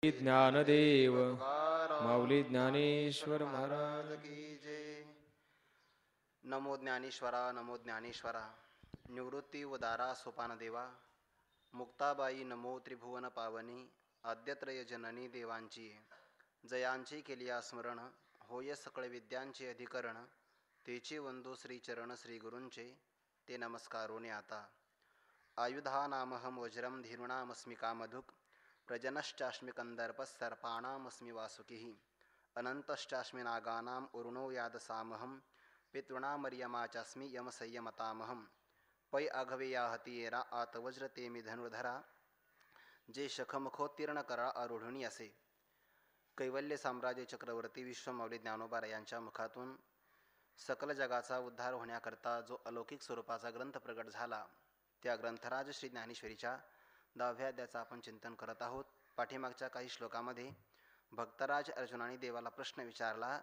ज्ञानदेव माऊली ज्ञानेश्वर ज्ञानेश्वर महाराज महाराज. की जय. नमो ज्ञानेश्वरा, नमो ज्ञानेश्वरा. निवृत्ती उदारा सोपान देवा, मुक्ताबाई नमो त्रिभुवन पावनी. आद्यत्रय जननी देवांची, जयांची केली स्मरण. होय सकळ विद्यांचे अधिकरण, तेचे वंदो श्रीचरण श्री गुरूंचे, ते नमस्कारोने आता. आयुधा नामहम वज्रम धीरुणामस्मि कामधुक्, प्रजनश्चास्मि कंदर्पस्सर्पाणामस्मि वासुकिः, अनंतश्चास्मि नागानां उरुणो यादसामहं, पितॄणामर्यमाचास्मि यमसंयमतामहं. पै आघवेया हतियेरा आत वज्र ते मी धनुर्धरा, जे शखमुखोत्तीर्ण करा आरूढुनी असे. कैवल्य साम्राज्य चक्रवर्ती विश्वमाऊली ज्ञानोबा यांच्या मुखातून सकल जगाचा उद्धार होण्याकरता जो अलौकिक स्वरूपाचा ग्रंथ प्रगट झाला, त्या ग्रंथराज श्री ज्ञानेश्वरीच्या 10व्या अध्यायाचं आपण चिंतन करत आहोत. पाठीमागच्या काही श्लोकामध्ये भक्तराज अर्जुनाने देवाला प्रश्न विचारला,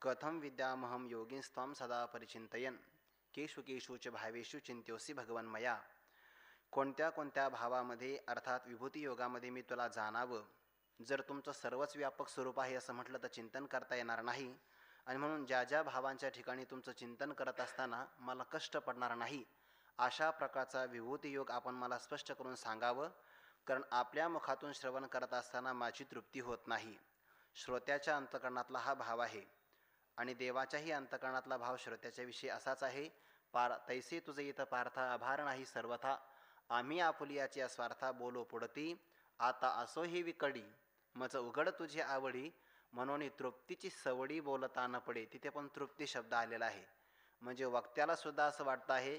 कथम विद्यामहम योगिंस्त्वं सदा परिचिंतयन्, केषु केषुच भावेषु चिंत्योसी भगवन्मया. कोणत्या कोणत्या भावामध्ये अर्थात विभूती योगामध्ये मी तुला जाणावं. जर तुमचं सर्वच व्यापक स्वरूप आहे असं म्हटलं तर चिंतन करता येणार नाही, आणि म्हणून ज्या ज्या भावांच्या ठिकाणी तुमचं चिंतन करत असताना मला कष्ट पडणार नाही, अशा प्रकारचा विभूती योग आपण मला स्पष्ट करून सांगावं. कारण आपल्या मुखातून श्रवण करत असताना माझी तृप्ती होत नाही. श्रोत्याच्या अंतकरणातला हा भाव आहे, आणि देवाच्याही अंतकरणातला भाव श्रोत्याच्या विषयी असाच आहे. तैसे तुझे इथं पार्था आभार नाही सर्वथा, आम्ही आपुलियाची स्वार्था बोलो पुढती. आता असो ही विकडी, मज उघड तुझी आवडी, म्हणून तृप्तीची सवडी बोलता न पडे. तिथे पण तृप्ती शब्द आलेला आहे. म्हणजे वक्त्याला सुद्धा असं वाटतं आहे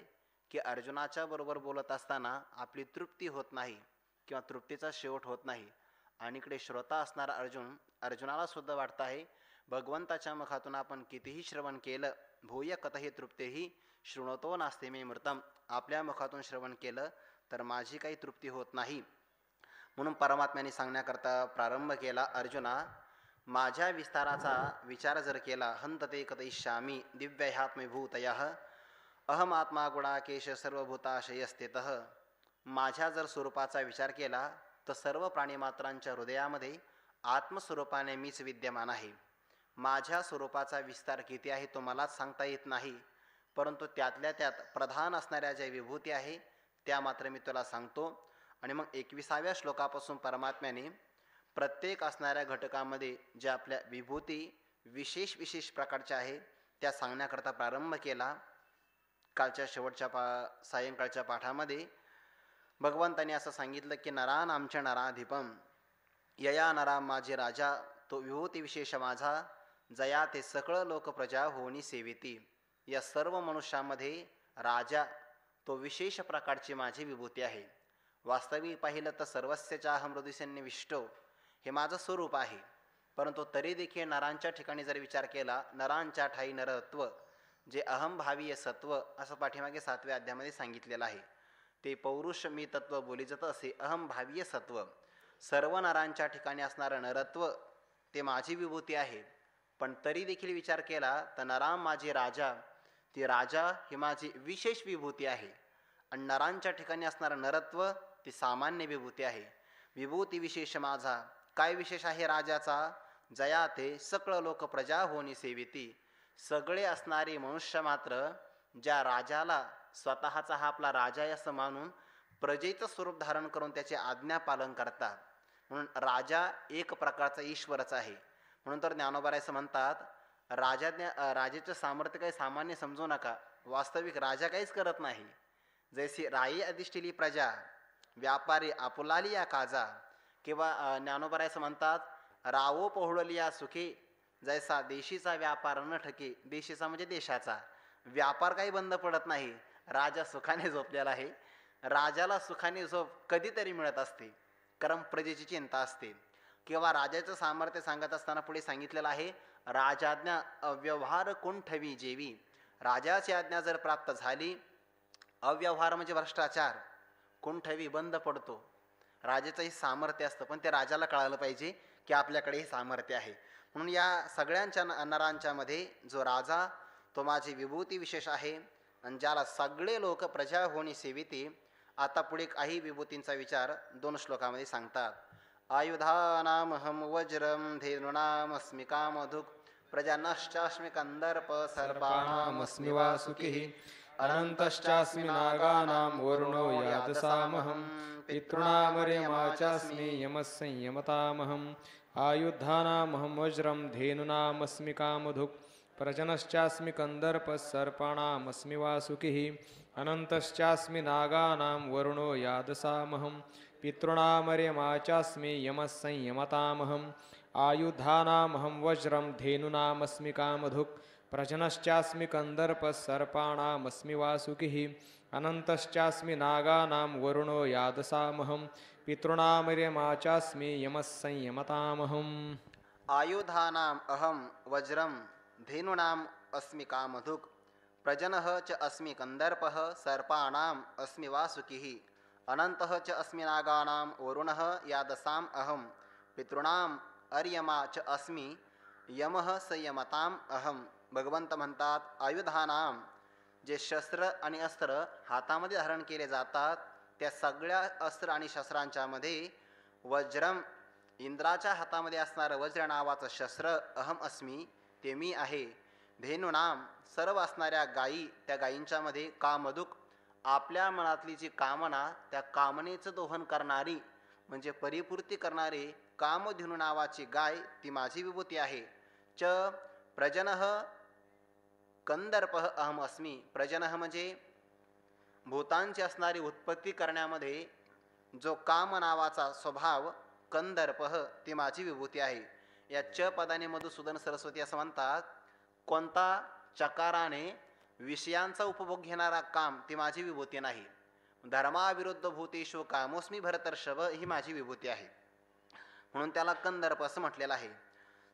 की अर्जुनाच्या बरोबर बोलत असताना आपली तृप्ती होत नाही किंवा तृप्तीचा शेवट होत नाही. आणि इकडे श्रोता असणारा अर्जुनाला सुद्धा वाटतं आहे, भगवंताच्या मुखातून आपण कितीही श्रवण केलं, भूय कथहि तृप्तेही शृणवतो नास्ते मे मृतम, आपल्या मुखातून श्रवण केलं तर माझी काही तृप्ती होत नाही. म्हणून परमात्म्याने सांगण्याकरता प्रारंभ केला, अर्जुना माझ्या विस्ताराचा विचार जर केला, हंतते कथयिष्यामि दिव्यह्यात्मभूतयः, अहम आत्मा गुणाकेश सर्वभूताशयस्थितः. माझ्या जर स्वरूपाचा विचार केला तर सर्व प्राणीमात्रांच्या हृदयामध्ये आत्मस्वरूपाने मीच विद्यमान आहे. माझ्या स्वरूपाचा विस्तार किती आहे तो मलाच सांगता येत नाही, परंतु त्यातल्या त्यात प्रधान असणाऱ्या ज्या विभूती आहे त्या मात्र मी तुला सांगतो. आणि मग 21व्या श्लोकापासून परमात्म्याने प्रत्येक असणाऱ्या घटकामध्ये ज्या आपल्या विभूती विशेष विशेष प्रकारच्या आहे त्या सांगण्याकरता प्रारंभ केला. कालच्या शेवटच्या सायंकाळच्या पाठामध्ये भगवंताने असं सांगितलं की नरान आमच्या नराधिपम, यया नरा माझे राजा, तो विभूती विशेष माझा, जया ते सकळ लोक प्रजा होणी सेविती. या सर्व मनुष्यामध्ये राजा तो विशेष प्रकारची माझी विभूती आहे. वास्तविक पाहिलं तर सर्वस्यच्या अहम हृदयसन्निविष्टो हे माझं स्वरूप आहे, परंतु तरी देखील नरांच्या ठिकाणी जर विचार केला, नरांच्या ठाई नरत्व, जे अहमभावीय सत्व असं पाठीमागे 7व्या अध्यायामध्ये सांगितलेलं आहे. ते पौरुष मी तत्व बोलीजत असे अहमभावीय सत्व. सर्व नरांच्या ठिकाणी असणारं नरत्व ते माझी विभूती आहे. पण तरी देखील विचार केला तर नराम माझे राजा, ते राजा ही माझी विशेष विभूती आहे, आणि नरांच्या ठिकाणी असणारं नरत्व ती सामान्य विभूती आहे. विभूती विशेष माझा काय विशेष आहे राजाचा, जया ते सकळ लोक प्रजा होणी सेविती. सगळे असणारे मनुष्य मात्र ज्या राजाला स्वतःचा हा आपला राजा असं मानून प्रजेचं स्वरूप धारण करून त्याचे आज्ञा पालन करतात. म्हणून राजा एक प्रकारचा ईश्वरच आहे. म्हणून तर ज्ञानोबा असं म्हणतात, राजाचं सामर्थ्य काही सामान्य समजू नका, वास्तविक राजा काहीच करत नाही. जैसी राई अधिष्ठिली प्रजा, व्यापारी आपुलाली या काजा, किंवा ज्ञानोबा असं म्हणतात, रावो पोहळली या सुखी, जैसा देशीचा व्यापार न ठके. देशीचा म्हणजे देशाचा व्यापार काही बंद पडत नाही, राजा सुखाने झोपलेला आहे. राजाला सुखाने झोप कधीतरी मिळत असते, कारण प्रजेची चिंता असते. किंवा राजाचं सामर्थ्य सांगत असताना पुढे सांगितलेलं आहे, राजाज्ञा अव्यवहार कुंठवी जेवी. राजाची आज्ञा जर प्राप्त झाली, अव्यवहार म्हणजे भ्रष्टाचार, कुंठवी बंद पडतो. राजाचंही सामर्थ्य असतं, पण ते राजाला कळालं पाहिजे की आपल्याकडे हे सामर्थ्य आहे. म्हणून या सगळ्यांच्या नरांच्या मध्ये जो राजा तो माझी विभूती विशेष आहे, आणि ज्याला सगळे लोक प्रजा होणी सेविती. आता पुढे काही विभूतींचा विचार 2 श्लोकामध्ये सांगतात. आयुधानामहं वज्रं धेनूनामस्मि कामधुक् प्रजनश्चास्मि कन्दर्प सर्पाणामस्मि वासुकिः अनन्तश्चास्मि नागानां वरुणो यादसामहं पितॄणामर्यमा चास्मि यमः संयमतामहम् आयुधानामहं वज्रं धेनूनामस्मि कामधुक् प्रजनश्चास्मि कन्दर्पः सर्पाणामस्मि वासुकिः अनन्तश्चास्मि नागानां वरुणो यादसामहं पितॄणामर्यमा चास्मि यमः संयमतामहम् आयुधानामहं वज्रं धेनूनामस्मि कामधुक् प्रजनश्चास्मि कन्दर्पः सर्पाणामस्मि वासुकिः अनन्तश्चास्मि नागानां वरुणो यादसामहं पितॄणामर्यमा चास्मि यमः संयमतामहम् आयुधानाम् अहं वज्रं धेनूनाम् अस्मि कामधुक् प्रजनः च अस्मि कन्दर्पः सर्पाणाम् अस्मि वासुकिः अनन्तः च अस्मि नागानां वरुणः यादसाम् अहं पितॄणाम् अर्यमा च अस्मि यमः संयमताम् अहम. भगवंत म्हणतात आयुधानाम, जे शस्त्र आणि अस्त्र हातामध्ये धारण केले जातात त्या सगळ्या अस्त्र आणि शस्त्रांच्या मध्ये वज्रम, इंद्राच्या हातामध्ये असणारं वज्र नावाचं शस्त्र अहम अस्मी, ते मी आहे. धेनूनाम, सर्व असणाऱ्या गायी, त्या गायींच्या मध्ये कामधुक, आपल्या मनातली जी कामना त्या कामनेचं दोहन करणारी म्हणजे परिपूर्ती करणारी कामधेनू नावाची गाय ती माझी विभूती आहे. च प्रजनः कंदर्पः अहम अस्मी. प्रजनः म्हणजे भूतांची असणारी उत्पत्ती करण्यामध्ये जो काम नावाचा स्वभाव कंदर्पः ती माझी विभूती आहे. या च पदाने मधुसूदन सरस्वती असं म्हणतात, कोणता चकाराने विषयांचा उपभोग घेणारा काम ती माझी विभूती नाही. धर्माविरुद्ध भूतेषु कामोस्मी भरतर्षभ ही माझी विभूती आहे, म्हणून त्याला कंदर्प असं म्हटलेलं आहे.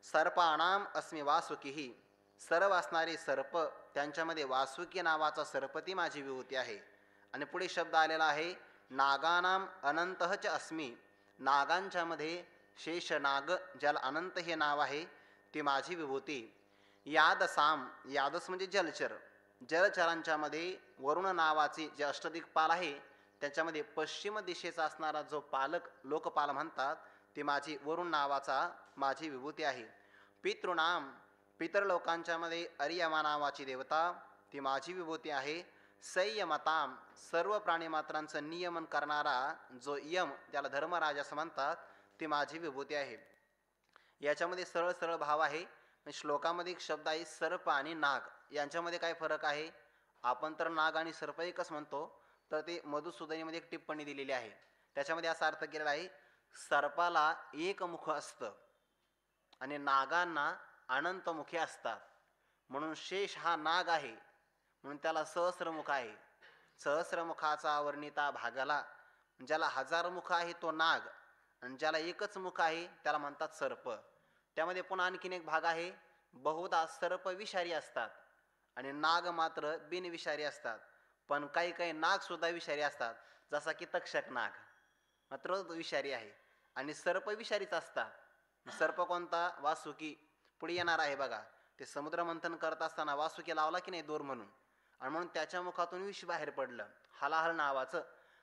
सर्पाणाम अस्मि वासुकीही, सर्व असणारे सर्प त्यांच्यामध्ये वासुकी नावाचा सर्प ती माझी विभूती आहे. आणि पुढे शब्द आलेला आहे नागानाम अनंतः च अस्मि. नागांच्या मध्ये शेष नाग, ज्याला अनंत हे नाव आहे, ती माझी विभूती. यादसाम, यादस म्हणजे जलचर, जलचरांच्या मध्ये वरुण नावाची जे अष्टदिक्पाल आहे त्याच्यामध्ये पश्चिम दिशेचा असणारा जो पालक, लोकपाल म्हणतात, ती माझी वरुण नावाचा माझी विभूती आहे. पितृनाम, पितर लोकांच्या मध्ये अर्यमा नावाची देवता ती माझी विभूती आहे. संयमताम, सर्व प्राणीमात्रांचं नियमन करणारा जो यम, त्याला धर्मराज असं म्हणतात, ती माझी विभूती आहे. याच्यामध्ये सरळ सरळ भाव आहे. श्लोकामध्ये एक शब्द आहे सर्प आणि नाग, यांच्यामध्ये काय फरक आहे? आपण तर नाग आणि सर्प एकच म्हणतो, तर ते मधुसूदनीमध्ये एक टिप्पणी दिलेली आहे, त्याच्यामध्ये असा अर्थ केलेला आहे, सर्पाला एक मुख असतं आणि नागांना अनंत मुखे असतात, म्हणून शेष हा नाग आहे, म्हणून त्याला सहस्रमुख आहे. सहस्रमुखाचा वर्णिता भागाला, ज्याला हजार मुख आहे तो नाग, आणि ज्याला एकच मुख आहे त्याला म्हणतात सर्प. त्यामध्ये पुन्हा आणखीन एक भाग आहे, बहुधा सर्प विषारी असतात आणि नाग मात्र बिनविषारी असतात. पण काही काही नाग सुद्धा विषारी असतात, जसा की तक्षक नाग मात्र विषारी आहे, आणि सर्प विषारीच असतात. सर्प कोणता? वासुकी. पुढे येणार आहे बघा, ते समुद्र मंथन करत असताना वासुकी लावला की नाही दोर म्हणून, आणि म्हणून त्याच्या मुखातून विष बाहेर पडलं, हलाहल नावाचं,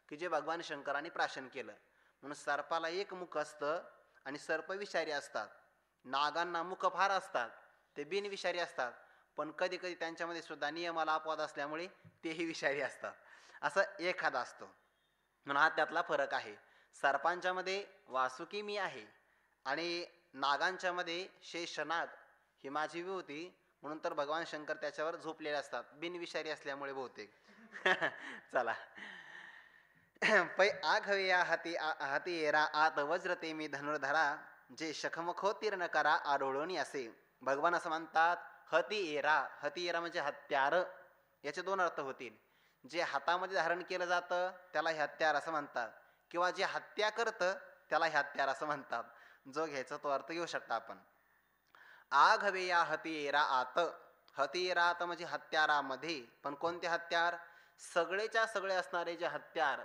की जे भगवान शंकरांनी प्राशन केलं. म्हणून सर्पाला एक मुख असतं आणि सर्प विषारी असतात. नागांना मुख फार असतात, ते बिनविषारी असतात, पण कधी कधी त्यांच्यामध्ये सुद्धा नियमाला अपवाद असल्यामुळे तेही विषारी असतात, असं एखादा असतो. म्हणून हा त्यातला फरक आहे. सर्पांच्या मध्ये वासुकी मी आहे आणि नागांच्या मध्ये शेषनाग ही माझी विभूती, म्हणून तर भगवान शंकर त्याच्यावर झोपलेले असतात, बिनविषारी असल्यामुळे बहुतेक. चला, पै आघवेया हाती हाती येरा आत वज्रते मी धनुर्धरा, जे शखमुखोत्तीर्ण करा आरोळणी असे. भगवान असं म्हणतात हती एरा. हती एरा म्हणजे हत्यार, याचे दोन अर्थ होतील. जे हातामध्ये धारण केलं जातं त्याला हे हत्यार असं म्हणतात, किंवा जे हत्या करतं त्याला हे हत्यार असं म्हणतात. जो घ्यायचा तो अर्थ घेऊ शकता आपण. आघवेया हतीरा आत. हतीरा आत म्हणजे हत्यारामध्ये, पण कोणते हत्यार? सगळेच्या सगळे असणारे जे हत्यार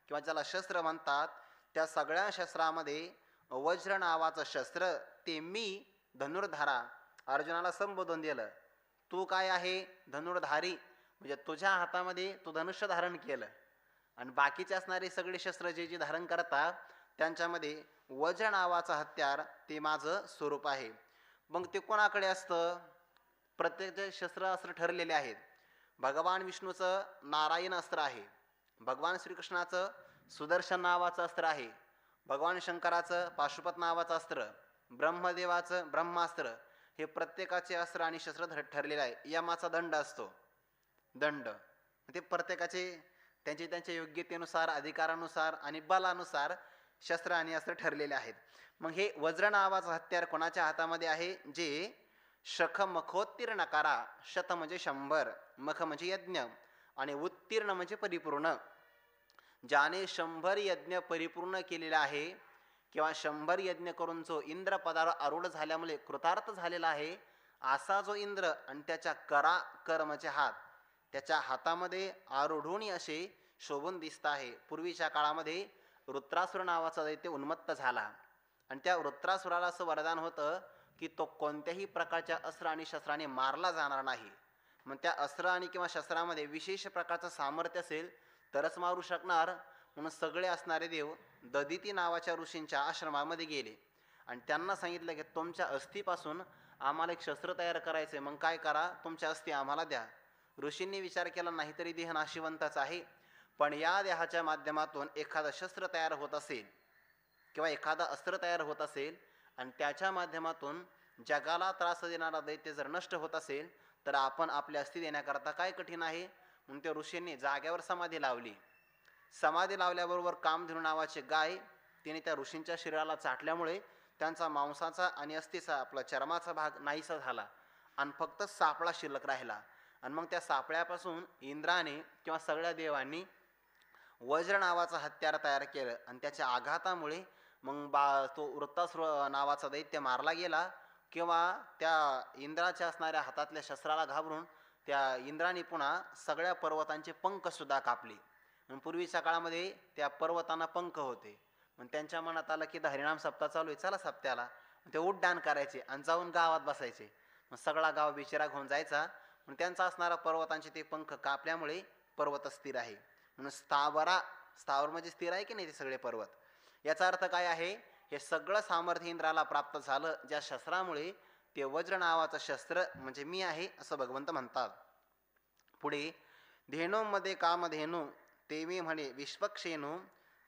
किंवा ज्याला शस्त्र म्हणतात, त्या सगळ्या शस्त्रामध्ये वज्र नावाचं शस्त्र ते मी धनुर्धारा. अर्जुनाला संबोधन दिलं, तू काय आहे? धनुर्धारी, म्हणजे तुझ्या हातामध्ये तू धनुष्य धारण केलं, आणि बाकीचे असणारे सगळे शस्त्र जे जे धारण करतात त्यांच्यामध्ये वज्र नावाचं हत्यार ते माझं स्वरूप आहे. मग ते कोणाकडे असतं? प्रत्येक शस्त्र अस्त्र ठरलेले आहेत. भगवान विष्णूचं नारायण अस्त्र आहे, भगवान श्रीकृष्णाचं सुदर्शन नावाचं अस्त्र आहे, भगवान शंकराचं पाशुपत नावाचं अस्त्र, ब्रह्मदेवाचं ब्रह्मास्त्र. हे प्रत्येकाचे अस्त्र आणि शस्त्र ठरलेले आहे. यमाचा दंड असतो, दंड. ते प्रत्येकाचे त्यांच्या योग्यतेनुसार, अधिकारानुसार आणि बलानुसार शस्त्र आणि अस्त्र ठरलेले आहेत. मग हे वज्र नावाचं हत्यार कोणाच्या हातामध्ये आहे? जे शख मखोत्तीर्ण करा. शत म्हणजे 100, मख म्हणजे यज्ञ आणि उत्तीर्ण म्हणजे परिपूर्ण. ज्याने 100 यज्ञ परिपूर्ण केलेला आहे किंवा 100 यज्ञ करून जो इंद्र पदावर आरूढ झाल्यामुळे कृतार्थ झालेला आहे, असा जो इंद्र आणि त्याच्या कर म्हणजे हात, त्याच्या हातामध्ये आरूढोनी असे शोभून दिसत आहे. पूर्वीच्या काळामध्ये वृत्रासुर नावाचा दैत्य उन्मत्त झाला आणि त्या वृत्रासुराला असं वरदान होतं की तो कोणत्याही प्रकारच्या अस्त्र आणि शस्त्राने मारला जाणार नाही. मग त्या अस्त्र आणि किंवा शस्त्रामध्ये विशेष प्रकारचं सामर्थ्य असेल तरच मारू शकणार. म्हणून सगळे असणारे देव ददिती नावाच्या ऋषींच्या आश्रमामध्ये गेले आणि त्यांना सांगितलं की तुमच्या अस्थिपासून आम्हाला एक शस्त्र तयार करायचं आहे. मग काय करा? तुमच्या अस्थी आम्हाला द्या. ऋषींनी विचार केला, नाहीतरी देह नाशिवंतच आहे, पण या देहाच्या माध्यमातून एखादं शस्त्र तयार होत असेल किंवा एखादं अस्त्र तयार होत असेल आणि त्याच्या माध्यमातून जगाला त्रास देणारा दैत्य जर नष्ट होत असेल तर आपण आपल्या अस्थी देण्याकरता काय कठीण आहे? म्हणून त्या ऋषींनी जागेवर समाधी लावली. समाधी लावल्याबरोबर कामधेनू नावाची गाय तिने त्या ऋषींच्या शरीराला चाटल्यामुळे त्यांचा मांसाचा आणि अस्थीचा आपला चर्माचा भाग नाहीसा झाला आणि फक्त सापळा शिल्लक राहिला. आणि मग त्या सापळ्यापासून इंद्राने किंवा सगळ्या देवांनी वज्र नावाचं हत्यार तयार केलं आणि त्याच्या आघातामुळे मग तो वृत्तासुर नावाचा दैत्य मारला गेला. किंवा त्या इंद्राच्या असणाऱ्या हातातल्या शस्त्राला घाबरून त्या इंद्राने पुन्हा सगळ्या पर्वतांचे पंख सुद्धा कापले. पूर्वीच्या काळामध्ये त्या पर्वतांना पंख होते. मग त्यांच्या मनात आलं की हरिनाम सप्ताह चालू आहे, चला सप्त्याला. ते उड्डाण करायचे आणि जाऊन गावात बसायचे. मग सगळा गाव बिचारा घेऊन जायचा. मग त्यांचा असणारा पर्वतांचे ते पंख कापल्यामुळे पर्वत स्थिर आहे. म्हणून स्थावर म्हणजे स्थिर आहे की नाही ते सगळे पर्वत. याचा अर्थ काय आहे? हे सगळं सामर्थ्य इंद्राला प्राप्त झालं ज्या शस्त्रामुळे. ते वज्र नावाचं शस्त्र म्हणजे मी आहे असं भगवंत म्हणतात. पुढे धेनूमध्ये कामधेनू ते मी म्हणे विश्वक्षेनू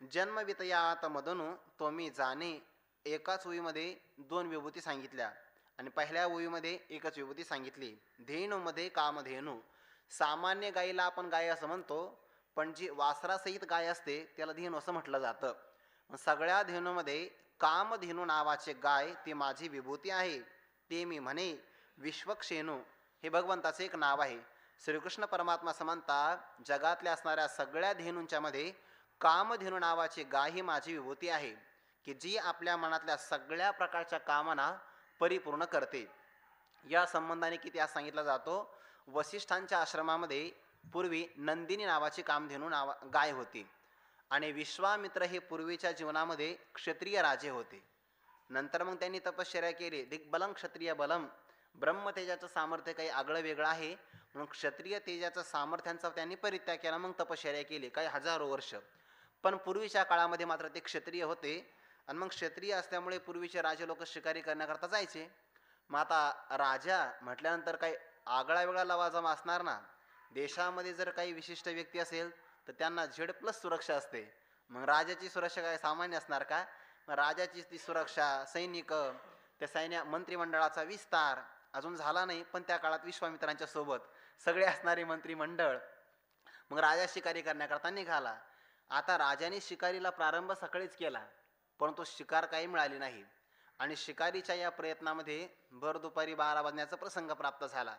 जन्मवितयात मदनू तो मी जाणे. एकाच ओळीमध्ये 2 विभूती सांगितल्या आणि पहिल्या ओळीमध्ये एकच विभूती सांगितली. धेनूमध्ये कामधेनू. सामान्य गायीला आपण गाय असं म्हणतो, पण जी वासरासहित गाय असते त्याला धेनू असं म्हटलं जातं. सगळ्या धेनूमध्ये कामधेनू नावाचे गाय ती माझी विभूती आहे. ते मी म्हणे विश्वक्षेनू. हे भगवंताचे एक नाव आहे. श्रीकृष्ण परमात्मा असं म्हणतात, जगातल्या असणाऱ्या सगळ्या धेनूंच्या मध्ये कामधेनू नावाची गाय ही माझी विभूती आहे की जी आपल्या मनातल्या सगळ्या प्रकारच्या कामना परिपूर्ण करते. या संबंधाने किती आज सांगितलं जातो, वसिष्ठांच्या आश्रमामध्ये पूर्वी नंदिनी नावाची कामधेनू गाय होती आणि विश्वामित्र हे पूर्वीच्या जीवनामध्ये क्षत्रिय राजे होते. नंतर मग त्यांनी तपश्चर्या केली. दिग्बलम क्षत्रिय बलम. ब्रह्मतेजाचं सामर्थ्य काही आगळं वेगळं आहे म्हणून क्षत्रिय तेजाचं सामर्थ्यांचा त्यांनी परित्याग केला. मग तपश्चर्या केली काही हजारो वर्ष. पण पूर्वीच्या काळामध्ये मात्र ते क्षत्रिय होते आणि मग क्षत्रिय असल्यामुळे पूर्वीचे राजे लोक शिकारी करण्याकरता जायचे. मग आता राजा म्हटल्यानंतर काही आगळा वेगळा लवाजमा असणार ना. देशामध्ये जर काही विशिष्ट व्यक्ती असेल तर त्यांना Z+ सुरक्षा असते. मग राजाची सुरक्षा काय सामान्य असणार का? मग राजाची ती सुरक्षा, सैनिक, त्या मंत्रिमंडळाचा विस्तार अजून झाला नाही, पण त्या काळात विश्वामित्रांच्या सोबत सगळे असणारे मंत्रिमंडळ. मग राजा शिकारी करण्याकरता निघाला. आता राजाने शिकारीला प्रारंभ सकाळीच केला, परंतु शिकार काही मिळाली नाही आणि शिकारीच्या या प्रयत्नामध्ये भर दुपारी 12 वाजण्याचा प्रसंग प्राप्त झाला.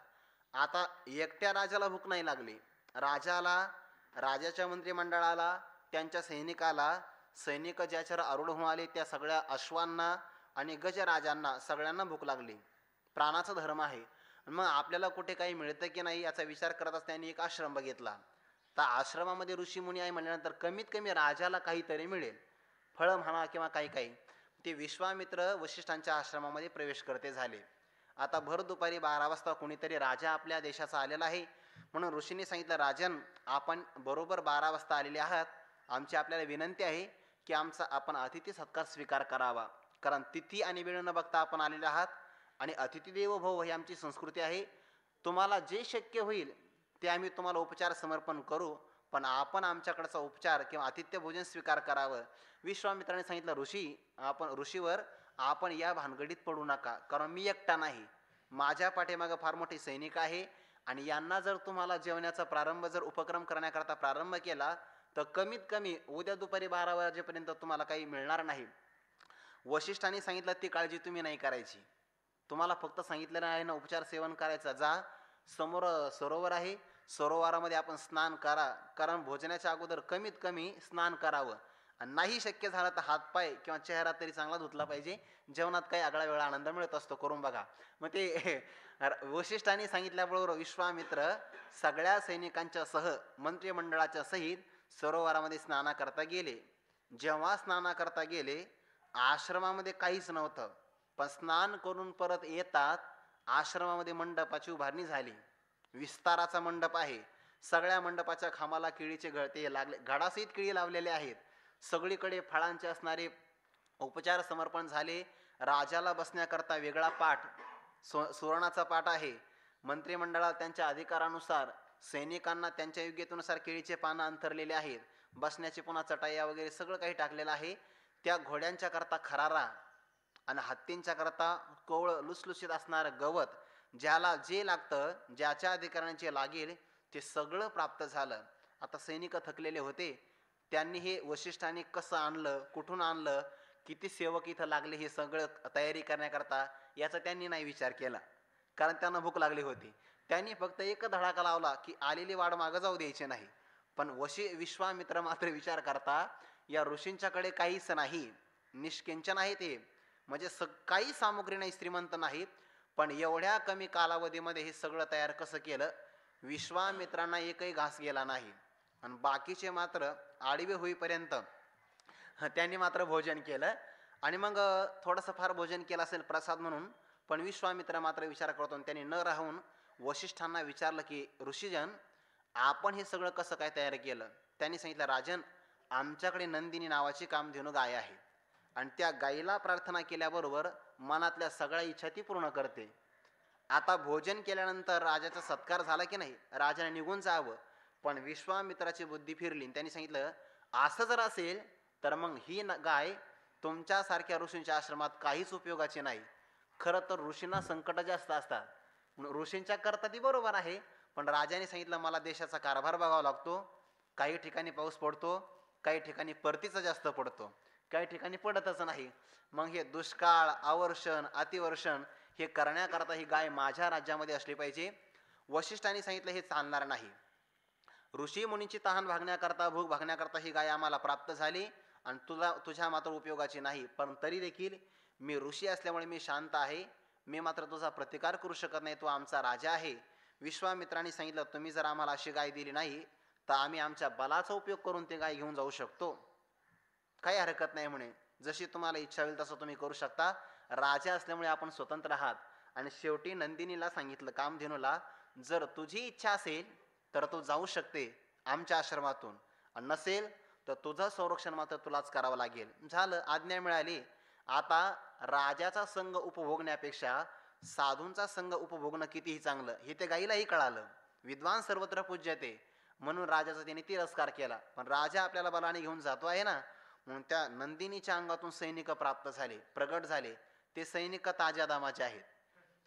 आता एकट्या राजाला भूक नाही लागली. राजाच्या मंत्रिमंडळाला, त्यांच्या सैनिकाला, सैनिक ज्याच्यावर आरूढ होऊन आले त्या सगळ्या अश्वांना आणि गजराजांना सगळ्यांना भूक लागली. प्राणाचा धर्म आहे. मग आपल्याला कुठे काही मिळतं की नाही याचा विचार करत असताना एक आश्रम बघितला. तर आश्रमामध्ये ऋषीमुनी आहे म्हणल्यानंतर कमीत कमी राजाला काहीतरी मिळेल, फळं म्हणा किंवा काही. ते विश्वामित्र वसिष्ठांच्या आश्रमामध्ये प्रवेश करते झाले. आता भर दुपारी 12 वाजता कोणीतरी राजा आपल्या देशाचा आलेला आहे म्हणून ऋषींनी सांगितलं, राजन आपण बरोबर 12 वाजता आलेले आहात. आमची आपल्याला विनंती आहे की आमचा आपण अतिथी सत्कार स्वीकार करावा, कारण तिथी आणि वेळ न बघता आपण आलेले आहात आणि अतिथी देवो भव ही आमची संस्कृती आहे. तुम्हाला जे शक्य होईल ते आम्ही तुम्हाला उपचार समर्पण करू, पण आपण आमच्याकडचा उपचार किंवा आतिथ्य भोजन स्वीकार करावं. विश्वामित्राने सांगितलं, ऋषीवर आपण या भानगडीत पडू नका, कारण मी एकटा नाही, माझ्या पाठीमागं फार मोठे सैनिक आहे आणि यांना जर तुम्हाला जेवण्याचा जर उपक्रम करण्याकरता प्रारंभ केला तर कमीत कमी उद्या दुपारी 12 वाजेपर्यंत तुम्हाला काही मिळणार नाही. वशिष्ठांनी सांगितलं ती काळजी तुम्ही नाही करायची, तुम्हाला फक्त सांगितलेलं आहे ना उपचार सेवन करायचा. जा, समोर सरोवर आहे, सरोवरामध्ये आपण स्नान करा, कारण भोजनाच्या अगोदर कमीत कमी स्नान करावं. आणि नाही शक्य झालं तर हातपाय किंवा चेहरा तरी चांगला धुतला पाहिजे. जेवणात काही आगळा वेगळा आनंद मिळत असतो, करून बघा. मग ते वशिष्ठांनी सांगितल्याबरोबर विश्वामित्र सगळ्या सैनिकांच्या सह मंत्रिमंडळाच्या सहित सरोवरामध्ये स्नानाकरता गेले. जेव्हा स्नानाकरता गेले, आश्रमामध्ये काहीच नव्हतं, पण स्नान करून परत येतात आश्रमामध्ये मंडपाची उभारणी झाली. विस्ताराचा मंडप आहे. सगळ्या मंडपाच्या खांबाला केळीचे गळते लागले, घडासहित केळी लावलेले आहेत. सगळीकडे फळांचे असणारे उपचार समर्पण झाले. राजाला बसण्याकरता वेगळा पाठ, सुवर्णाचा पाठ आहे. मंत्रिमंडळात त्यांच्या अधिकारानुसार सैनिकांना त्यांच्या योग्यतेनुसार केळीचे पानं अंतरलेले आहेत. बसण्याचे पुन्हा चटाया वगैरे सगळं काही टाकलेलं आहे. त्या घोड्यांच्या करता खरारा आणि हत्तींच्या करता कवळ लुसलुशीत असणारं गवत, ज्याला जे लागतं, ज्याच्या अधिकारांचे लागेल ते सगळं प्राप्त झालं. आता सैनिक थकलेले होते. त्यांनी हे वशिष्ठांनी कसं आणलं, कुठून आणलं, किती सेवक इथं लागले, हे सगळं तयारी करण्याकरता याचा त्यांनी नाही विचार केला, कारण त्यांना भूक लागली होती. त्यांनी फक्त एक धडाका लावला की आलेली वाढ मागं जाऊ द्यायची नाही. पण विश्वामित्र मात्र विचार करता, या ऋषींच्याकडे काहीच नाही, निष्किंचन आहे ते, म्हणजे काही सामुग्री नाही, श्रीमंत नाहीत, पण एवढ्या कमी कालावधीमध्ये हे सगळं तयार कसं केलं. विश्वामित्रांना एकही घास गेला नाही आणि बाकीचे मात्र आडवे होईपर्यंत त्यांनी मात्र भोजन केलं. आणि मग थोडंसं फार भोजन केलं असेल प्रसाद म्हणून, पण विश्वामित्र मात्र विचार करतो. त्यांनी न राहून वशिष्ठांना विचारलं की ऋषीजन, आपण हे सगळं कसं काय तयार केलं. त्यांनी सांगितलं, राजन, आमच्याकडे नंदिनी नावाची कामधेनू गाय आहे आणि त्या गायीला प्रार्थना केल्याबरोबर मनातल्या सगळ्या इच्छा ती पूर्ण करते. आता भोजन केल्यानंतर राजाचा सत्कार झाला की नाही, राजाने निघून जावं, पण विश्वामित्राची बुद्धी फिरली. त्यांनी सांगितलं, असं जर असेल तर मग ही गाय तुमच्यासारख्या ऋषींच्या आश्रमात काहीच उपयोगाची नाही. खरं तर ऋषींना संकट जास्त असतात, ऋषींच्या करता ती बरोबर आहे, पण राजाने सांगितलं मला देशाचा कारभार बघावा लागतो. काही ठिकाणी पाऊस पडतो, काही ठिकाणी परतीचा जास्त पडतो, काही ठिकाणी पडतच नाही. मग हे दुष्काळ, अवर्षण, अतिवर्षण हे करण्याकरता ही गाय माझ्या राज्यामध्ये असली पाहिजे. वशिष्ठांनी सांगितलं हे चालणार नाही. ऋषी मुनींची तहान भागण्याकरता, भूक भागण्याकरता ही गाय आम्हाला प्राप्त झाली आणि तुझ्या मात्र उपयोगाची नाही. पण तरी देखील मी ऋषी असल्यामुळे मी शांत आहे, मी मात्र तुझा प्रतिकार करू शकत नाही, तो आमचा राजा आहे. विश्वामित्रांनी सांगितलं, तुम्ही जर आम्हाला अशी गाय दिली नाही तर आम्ही आमच्या बलाचा उपयोग करून ती गाय घेऊन जाऊ शकतो, काही हरकत नाही म्हणे. जशी तुम्हाला इच्छा होईल तसं तुम्ही करू शकता, राजा असल्यामुळे आपण स्वतंत्र आहात. आणि शेवटी नंदिनीला सांगितलं, कामधेनूला, जर तुझी इच्छा असेल तर तू जाऊ शकते आमच्या आश्रमातून, आणि नसेल तर तुझं संरक्षण मात्र तुलाच करावं लागेल. झालं, आज्ञा मिळाली. आता राजाचा संग उपभोगण्यापेक्षा साधूंचा संग उपभोगणं कितीही चांगलं हे ते गाईलाही कळालं. विद्वान सर्वत्र पूज्यते, म्हणून राजाचा त्याने तिरस्कार केला. पण राजा आपल्याला बलाने घेऊन जातो आहे ना, म्हणून त्या नंदिनीच्या अंगातून सैनिक प्राप्त झाले, प्रगट झाले. ते सैनिक ताज्या दामाचे आहेत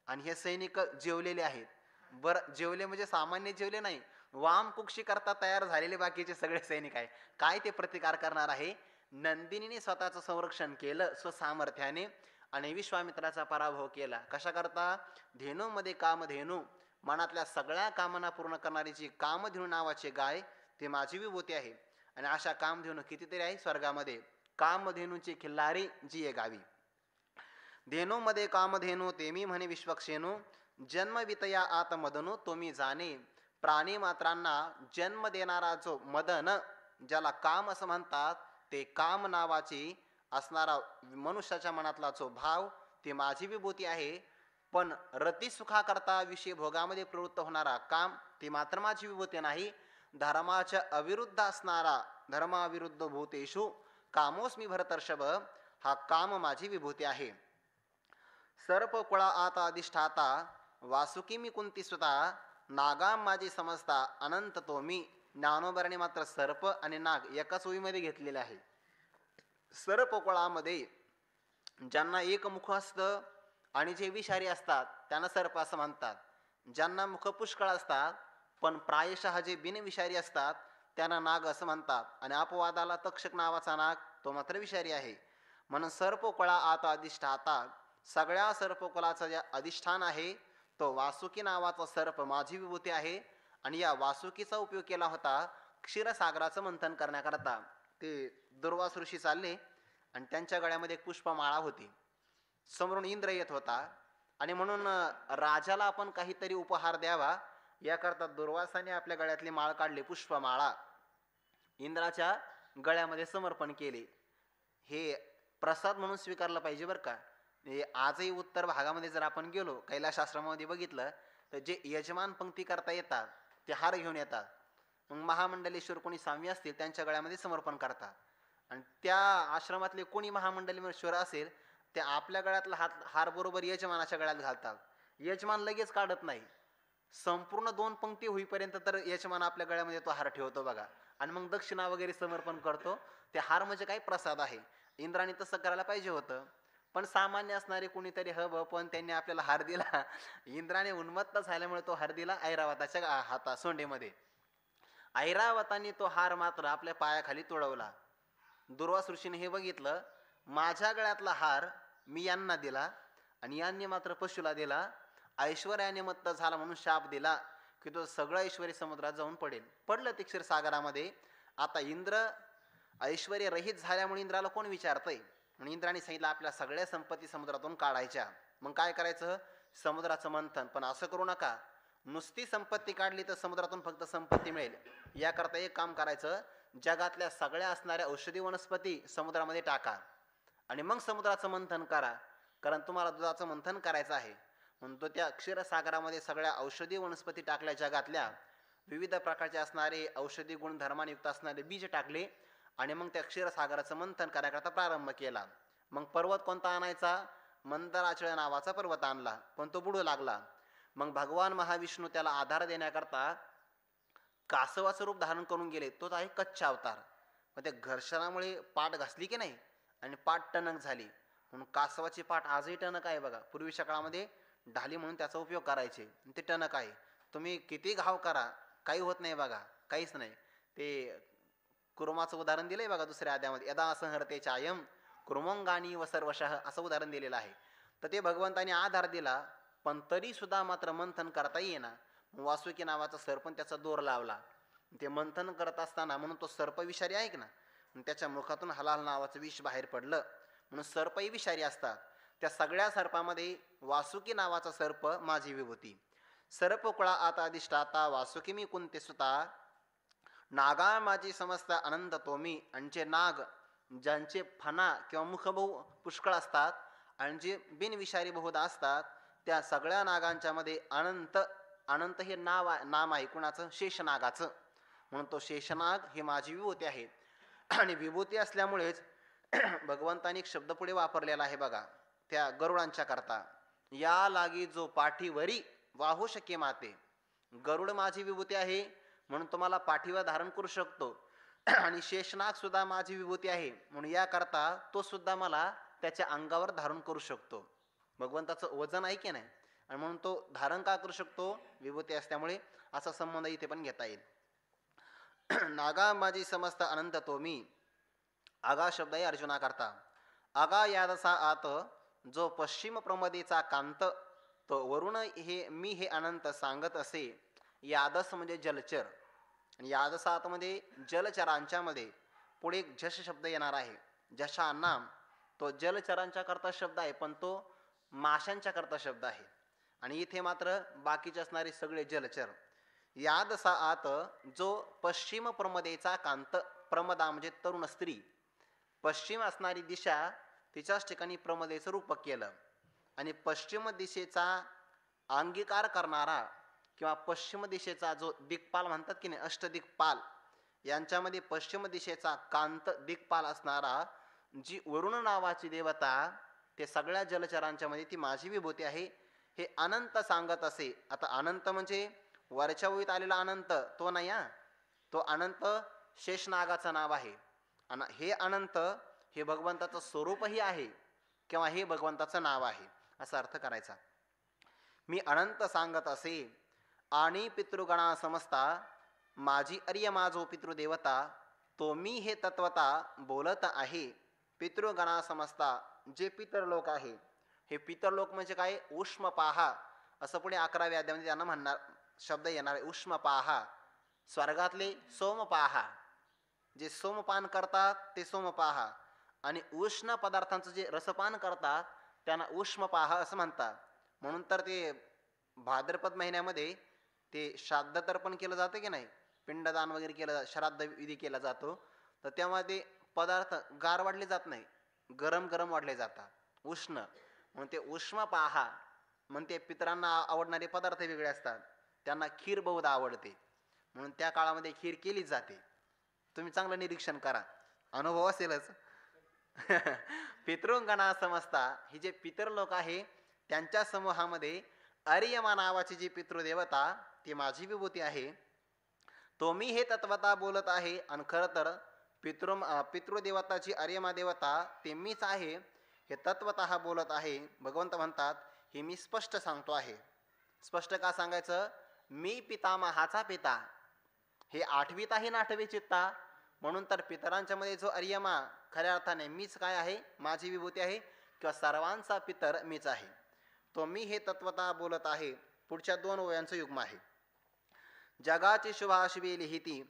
आणि हे सैनिक जेवलेले आहेत. बरं, जेवले म्हणजे सामान्य जेवले नाही, वाम कुक्षी करता तयार झालेले बाकीचे सगळे सैनिक आहे. काय ते प्रतिकार करणार आहे. नंदिनीने स्वतःचं संरक्षण केलं स्वसामर्थ्याने आणि विश्वामित्राचा पराभव केला. कशा करता. धेनूमध्ये कामधेनू, मनातल्या सगळ्या कामना पूर्ण करणारी जी कामधेनू नावाची गाय, ती माझी विभूती आहे. आणि अशा कामधेनू कितीतरी आहे स्वर्गामध्ये. कामधेनूची खिल्लारी जी आहे गावी. धेनूमध्ये कामधेनू तेमी म्हणे विश्वक्षेनू, जन्म वितया आत मदनू तुम्ही जाणे. प्राणी मात्रांना जन्म देणारा जो मदन, ज्याला काम असं म्हणतात, ते काम नावाची असणारा मनुष्याच्या मनातला जो भाव, ती माझी विभूती आहे. पण रतिसुखा करता विषय भोगामध्ये प्रवृत्त होणारा काम, ती मात्र माझी विभूती नाही. धर्माच्या अविरुद्ध असणारा, धर्माविरुद्ध भूतेषु कामोस्मी भरतर्षभ, हा काम माझी विभूती आहे. सर्प कुळा आता अधिष्ठाता, वासुकी मी कुंती सुता, नागाम माझी समजता अनंत तो मी. ज्ञानोबराने मात्र सर्प आणि नाग एकाच ओळीमध्ये घेतलेले आहे. सर्पकुळामध्ये ज्यांना एक मुख असतं आणि जे विषारी असतात त्यांना सर्प असं म्हणतात. ज्यांना मुख पुष्कळ असतात पण प्रायशः जे बिनविषारी असतात त्यांना नाग असं म्हणतात. आणि अपवादाला तक्षक नावाचा नाग तो मात्र विषारी आहे. म्हणून सर्पकुळा आता अधिष्ठाता, सगळ्या सर्पकुलाचा जे अधिष्ठान आहे तो वासुकी नावाचा सर्प माझी विभूती आहे. आणि या वासुकीचा उपयोग केला होता क्षीरसागराचं मंथन करण्याकरता. ते दुर्वास ऋषी चालले आणि त्यांच्या गळ्यामध्ये एक पुष्पमाळा होती. समोरून इंद्र येत होता आणि म्हणून राजाला आपण काहीतरी उपहार द्यावा याकरता दुर्वासाने आपल्या गळ्यातली माळ काढली, पुष्पमाळा इंद्राच्या गळ्यामध्ये समर्पण केले. हे प्रसाद म्हणून स्वीकारलं पाहिजे बरं का. आजही उत्तर भागामध्ये जर आपण गेलो कैलास आश्रमामध्ये बघितलं तर जे यजमान पंक्ती करता येतात ते हार घेऊन येतात. मग महामंडलेश्वर कोणी स्वामी असतील त्यांच्या गळ्यामध्ये समर्पण करतात. आणि त्या आश्रमातले कोणी महामंडलेश्वर असेल ते आपल्या गळ्यातला हार बरोबर यजमानाच्या गळ्यात घालतात. यजमान लगेच काढत नाही, संपूर्ण 2 पंक्ती होईपर्यंत तर यजमान आपल्या गळ्यामध्ये तो हार ठेवतो बघा. आणि मग दक्षिणा वगैरे समर्पण करतो. ते हार म्हणजे काही प्रसाद आहे. इंद्राने तसं करायला पाहिजे होतं, पण सामान्य असणारे कोणीतरी पण त्यांनी आपल्याला हार दिला. इंद्राने उन्मत्त झाल्यामुळे तो हार दिला ऐरावताच्या सोंडेमध्ये. ऐरावताने तो हार मात्र आपल्या पायाखाली तुडवला. दुर्वास ऋषीने हे बघितलं, माझ्या गळ्यातला हार मी यांना दिला आणि यांनी मात्र पशुला दिला. ऐश्वर्याने मत्त झाला म्हणून शाप दिला की तो सगळं ऐश्वर्य समुद्रात जाऊन पडेल. पडलं ते क्षीरसागरामध्ये. आता इंद्र ऐश्वर्य रहित झाल्यामुळे इंद्राला कोण विचारतंय. म्हणून इंद्राने सांगितलं आपल्या सगळ्या संपत्ती समुद्रातून काढायच्या. मग काय करायचं, समुद्राचं मंथन. पण असं करू नका, नुसती संपत्ती काढली तर समुद्रातून फक्त संपत्ती मिळेल. याकरता एक काम करायचं, जगातल्या सगळ्या असणाऱ्या औषधी वनस्पती समुद्रामध्ये टाका आणि मग समुद्राचं मंथन करा, कारण तुम्हाला दुधाचं मंथन करायचं आहे. म्हणून तो त्या क्षीरसागरामध्ये सगळ्या औषधी वनस्पती टाकल्या, जगातल्या विविध प्रकारचे असणारे औषधी गुणधर्माने युक्त असणारे बीज टाकले आणि मग त्या क्षीरसागराचं मंथन करण्याकरता प्रारंभ केला. मग पर्वत कोणता आणायचा, मंदराचळ नावाचा पर्वत आणला, पण तो बुडू लागला. मग भगवान महाविष्णू त्याला आधार देण्याकरता कासवाचं रूप धारण करून गेले. तोच आहे कच्छ अवतार. मग त्या घर्षणामुळे पाठ घासली की नाही आणि पाठ टणक झाली, म्हणून कासवाची पाठ आजही टणक आहे बघा. पूर्वीच्या काळामध्ये ढाली म्हणून त्याचा उपयोग करायचे, ते टणक आहे. तुम्ही किती घाव करा काही होत नाही बघा, काहीच नाही. ते कुर्माचं उदाहरण दिलंय बघा दुसऱ्या अध्यामध्ये, यदा संहरते चायम कुर्मंगानी व सर्वशः असं उदाहरण दिलेलं आहे. तर ते भगवंताने आधार दिला पण तरी सुद्धा मात्र मंथन करता येईना. वासुकी नावाचा सर्प त्याचा दोर लावला. ते मंथन करत असताना म्हणून तो सर्प विषारी आहे की ना, त्याच्या मुखातून हलाल नावाचं विष बाहेर पडलं. म्हणून सर्पही विषारी असतात. त्या सगळ्या सर्पामध्ये वासुकी नावाचा सर्प माझी विभूती. सर्पकुळा आता अधिष्ठाता, वासुकी मी कुंते सुता, नागा माझी समस्त अनंत तो मी. आणि जे नाग ज्यांचे फणा किंवा मुख बहु पुष्कळ असतात आणि जे बिनविषारी बहुधा असतात त्या सगळ्या नागांच्या मध्ये अनंत, अनंत हे नाम आहे कुणाचं, शेषनागाचं. म्हणून तो शेषनाग हे माझी विभूती आहे. आणि विभूती असल्यामुळेच भगवंतानी एक शब्द पुढे वापरलेला आहे बघा त्या गरुडांच्या करता, या लागी जो पाठीवरी वाहू शके माते. गरुड माझी विभूती आहे म्हणून तुम्हाला पाठीवर धारण करू शकतो. आणि शेषनाग सुद्धा माझी विभूती आहे म्हणून याकरता तो सुद्धा मला त्याच्या अंगावर धारण करू शकतो. भगवंताचं वजन आहे की नाही, आणि म्हणून तो धारण का करू शकतो, विभूती असल्यामुळे. असा संबंध इथे पण घेता येईल. नागा माझी समस्त अनंत तो मी. आगा शब्द आहे अर्जुना करता. आगा यादसा आत, जो पश्चिम प्रमदेचा कांत, तो वरुण हे मी हे अनंत सांगत असे. यादस म्हणजे जलचर, आणि यादसा आतमध्ये जलचरांच्या मध्ये पुढे एक झश शब्द येणार आहे. जशा नाम, तो जलचरांच्या करता शब्द आहे पण तो माशांच्या करता शब्द आहे. आणि इथे मात्र बाकीचे असणारे सगळे जलचर. यादसा आत, जो पश्चिम प्रमदेचा कांत, प्रमदा म्हणजे तरुण स्त्री, पश्चिम असणारी दिशा तिच्याच ठिकाणी प्रमदेचं रूपक केलं. आणि पश्चिम दिशेचा अंगीकार करणारा किंवा पश्चिम दिशेचा जो दिक्पाल म्हणतात की नाही, अष्टदिक्पाल, यांच्यामध्ये पश्चिम दिशेचा कांत दिक्पाल असणारा जी वरुण नावाची देवता, ते सगळ्या जलचरांच्या मध्ये ती माझी विभूती आहे हे अनंत सांगत असे. आता अनंत म्हणजे वरच्या ओळीत आलेला अनंत तो नाही हा, तो अनंत शेषनागाचं नाव आहे. आणि हे अनंत हे भगवंताचं स्वरूपही आहे किंवा हे भगवंताचं नाव आहे असा अर्थ करायचा. मी अनंत सांगत असे आणि पितृगणा समजता माझी अर्यमा जो पितृदेवता तो मी हे तत्वता बोलत आहे. पितृगणा समजता जे पितरलोक आहे, हे पितरलोक म्हणजे काय, उष्म पाहा असं पुढे 11व्या अध्यायामध्ये त्यांना म्हणणार शब्द येणार आहे. उष्म पाहा, स्वर्गातले सोम पाहा, जे सोमपान करतात ते सोम पाहा, आणि उष्ण पदार्थांचं जे रसपान करतात त्यांना उष्म पाहा असं म्हणतात. म्हणून तर ते भाद्रपद महिन्यामध्ये ते श्राद्ध तर्पण केलं जातं की नाही, पिंडदान वगैरे केलं, श्राद्ध विधी केला जातो, तर तेव्हा ते पदार्थ गार वाढले जात नाही, गरम गरम वाढले जातात, उष्ण. म्हणून ते उष्म पाहा, म्हणते पितरांना आवडणारे पदार्थ वेगळे असतात, त्यांना खीर बहुत आवडते म्हणून त्या काळामध्ये खीर केलीच जाते. तुम्ही चांगलं निरीक्षण करा, अनुभव असेलच. पितृंगणा समजता ही जे पितर लोक आहे त्यांच्या समूहामध्ये अर्यमा नावाची जी पितृदेवता ती माझी विभूती आहे. तो मी हे तत्वता बोलत आहे. आणि खरं तर पितृदेवताची अर्यमा देवता ते मीच आहे हे तत्वतः बोलत आहे. भगवंत म्हणतात हे मी स्पष्ट सांगतो आहे. स्पष्ट का सांगायचं, मी पितामहाचा पिता, हे आठवीत आहे ना आठवी चित्ता. म्हणून तर पितरांच्या मध्ये जो अर्यमा खऱ्या अर्थाने मीच काय आहे, माझी विभूती आहे किंवा सर्वांचा पितर मीच आहे. तो मी हे तत्वता बोलत आहे. पुढच्या 2 ओव्यांचं युग्म आहे. जगाची शुभाशुभी लिहिती,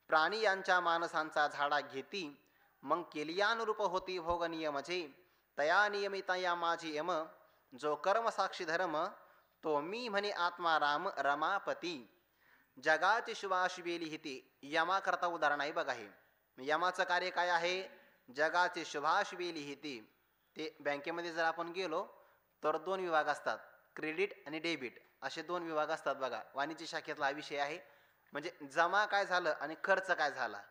प्राणी यांच्या मानसांचा झाडा घेती, मग केलियानुरूप होती भोग नियमजे, तया नियमिता या माझी यम, जो कर्म साक्षी धर्म तो मी म्हणे आत्मा राम रमापती. जगाची शुभाशुभी लिहिती, यमा करता उदाहरण आहे बघा. हे यमाचं कार्य काय आहे, जगाची शुभाशुभी लिहिती. ते बँकेमध्ये जर आपण गेलो तर 2 विभाग असतात, क्रेडिट आणि डेबिट असे 2 विभाग असतात बघा. वाणिज्य शाखेतला हा विषय आहे. म्हणजे जमा काय झालं आणि खर्च काय झाला,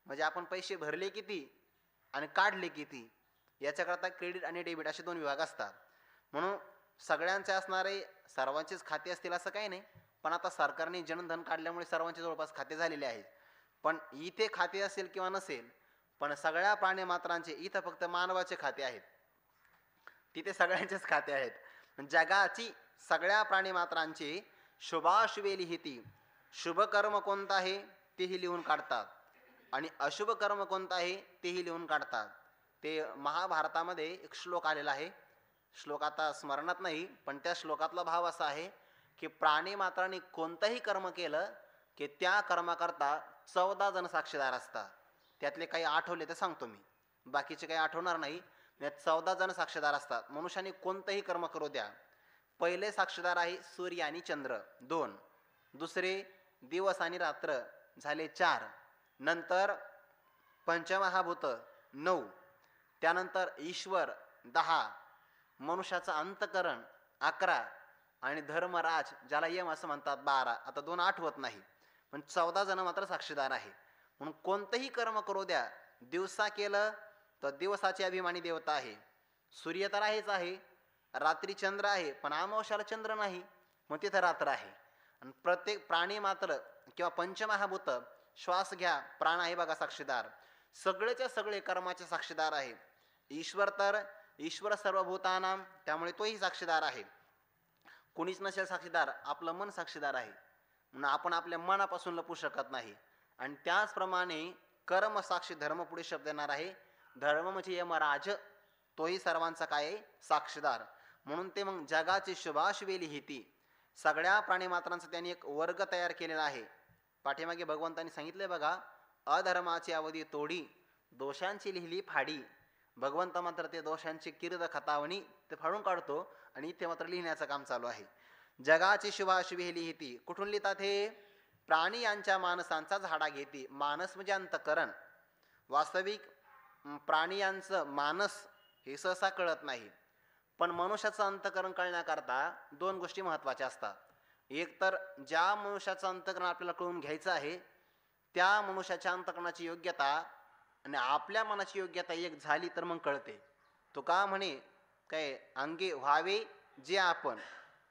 म्हणजे आपण पैसे भरले किती आणि काढले किती, याच्याकरता क्रेडिट आणि डेबिट असे 2 विभाग असतात. म्हणून सगळ्यांचे असणारे सर्वांचेच खाते असतील असं काही नाही, पण आता सरकारने जनधन काढल्यामुळे सर्वांचे जवळपास खाते झालेले आहेत. पण इथे खाते असेल किंवा नसेल, पण सगळ्या प्राणीमात्रांचे इथं फक्त मानवाचे खाते आहेत, तिथे सगळ्यांचेच खाते आहेत. जगाची सगळ्या प्राणीमात्रांची शुभाशुभे लिहिती, शुभ कर्म कोणतं आहे तेही लिहून काढतात आणि अशुभ कर्म कोणतं आहे तेही लिहून काढतात. ते महाभारतामध्ये एक श्लोक आलेला आहे, श्लोक आता स्मरणात नाही, पण त्या श्लोकातला भाव असा आहे की प्राणीमात्रांनी कोणतंही कर्म केलं की त्या कर्माकरता 14 जण साक्षीदार असतात. त्यातले काही आठवले तर सांगतो मी, बाकीचे काही आठवणार नाही. 14 जण साक्षीदार असतात. मनुष्याने कोणतंही कर्म करू द्या. पहिले साक्षीदार आहे सूर्य आणि चंद्र 2, दुसरे दिवस आणि रात्र झाले 4, नंतर पंचमहाभूत 9, त्यानंतर ईश्वर 10, मनुष्याचं अंतकरण 11 आणि धर्मराज ज्याला यम असं म्हणतात 12. आता 2 आठवत नाही, पण 14 जण मात्र साक्षीदार आहे. म्हणून कोणतंही कर्म करू द्या, दिवसा केलं तर दिवसाची अभिमानी देवता आहे, सूर्य तर आहेच आहे, रात्री चंद्र आहे पण अमावस्याला चंद्र नाही, मग तिथं रात्र आहे. आणि प्रत्येक प्राणी मात्र किंवा पंचमहाभूत, श्वास घ्या प्राण आहे बघा साक्षीदार, सगळेच्या सगळे कर्माचे साक्षीदार आहे. ईश्वर तर ईश्वर सर्वभूतानाम, त्यामुळे तोही साक्षीदार आहे. कोणीच नसेल साक्षीदार, आपलं मन साक्षीदार आहे, म्हणून आपण आपल्या मनापासून लपू शकत नाही. आणि त्याचप्रमाणे कर्म साक्षी धर्म पुढे शब्द येणार आहे. धर्म म्हणजे यमराज, तोही सर्वांचा काय आहे साक्षीदार. म्हणून ते मग जगाची शुभाशुभे लिहिती, सगळ्या प्राणीमात्रांचा त्यांनी एक वर्ग तयार केलेला आहे. पाठीमागे भगवंतांनी सांगितले बघा, अधर्माची अवधी तोडी, दोषांची लिहिली फाडी. भगवंत मात्र ते दोषांची किर्द खतावणी ते फाडून काढतो आणि इथे मात्र लिहिण्याचं काम चालू आहे. जगाची शुभाशुभे लिहिती, कुठून लिहितात हे, प्राणी यांच्या मानसांचा झाडा घेती. मानस म्हणजे अंतकरण. वास्तविक प्राणी यांचं मानस हे सहसा कळत नाही, पण मनुष्याचं अंतकरण कळण्याकरता 2 गोष्टी महत्त्वाच्या असतात. एक तर ज्या मनुष्याचं अंतकरण आपल्याला कळून घ्यायचं आहे त्या मनुष्याच्या अंतकरणाची योग्यता आणि आपल्या मनाची योग्यता एक झाली तर मग कळते. तो का म्हणे काय अंगी व्हावे जे आपण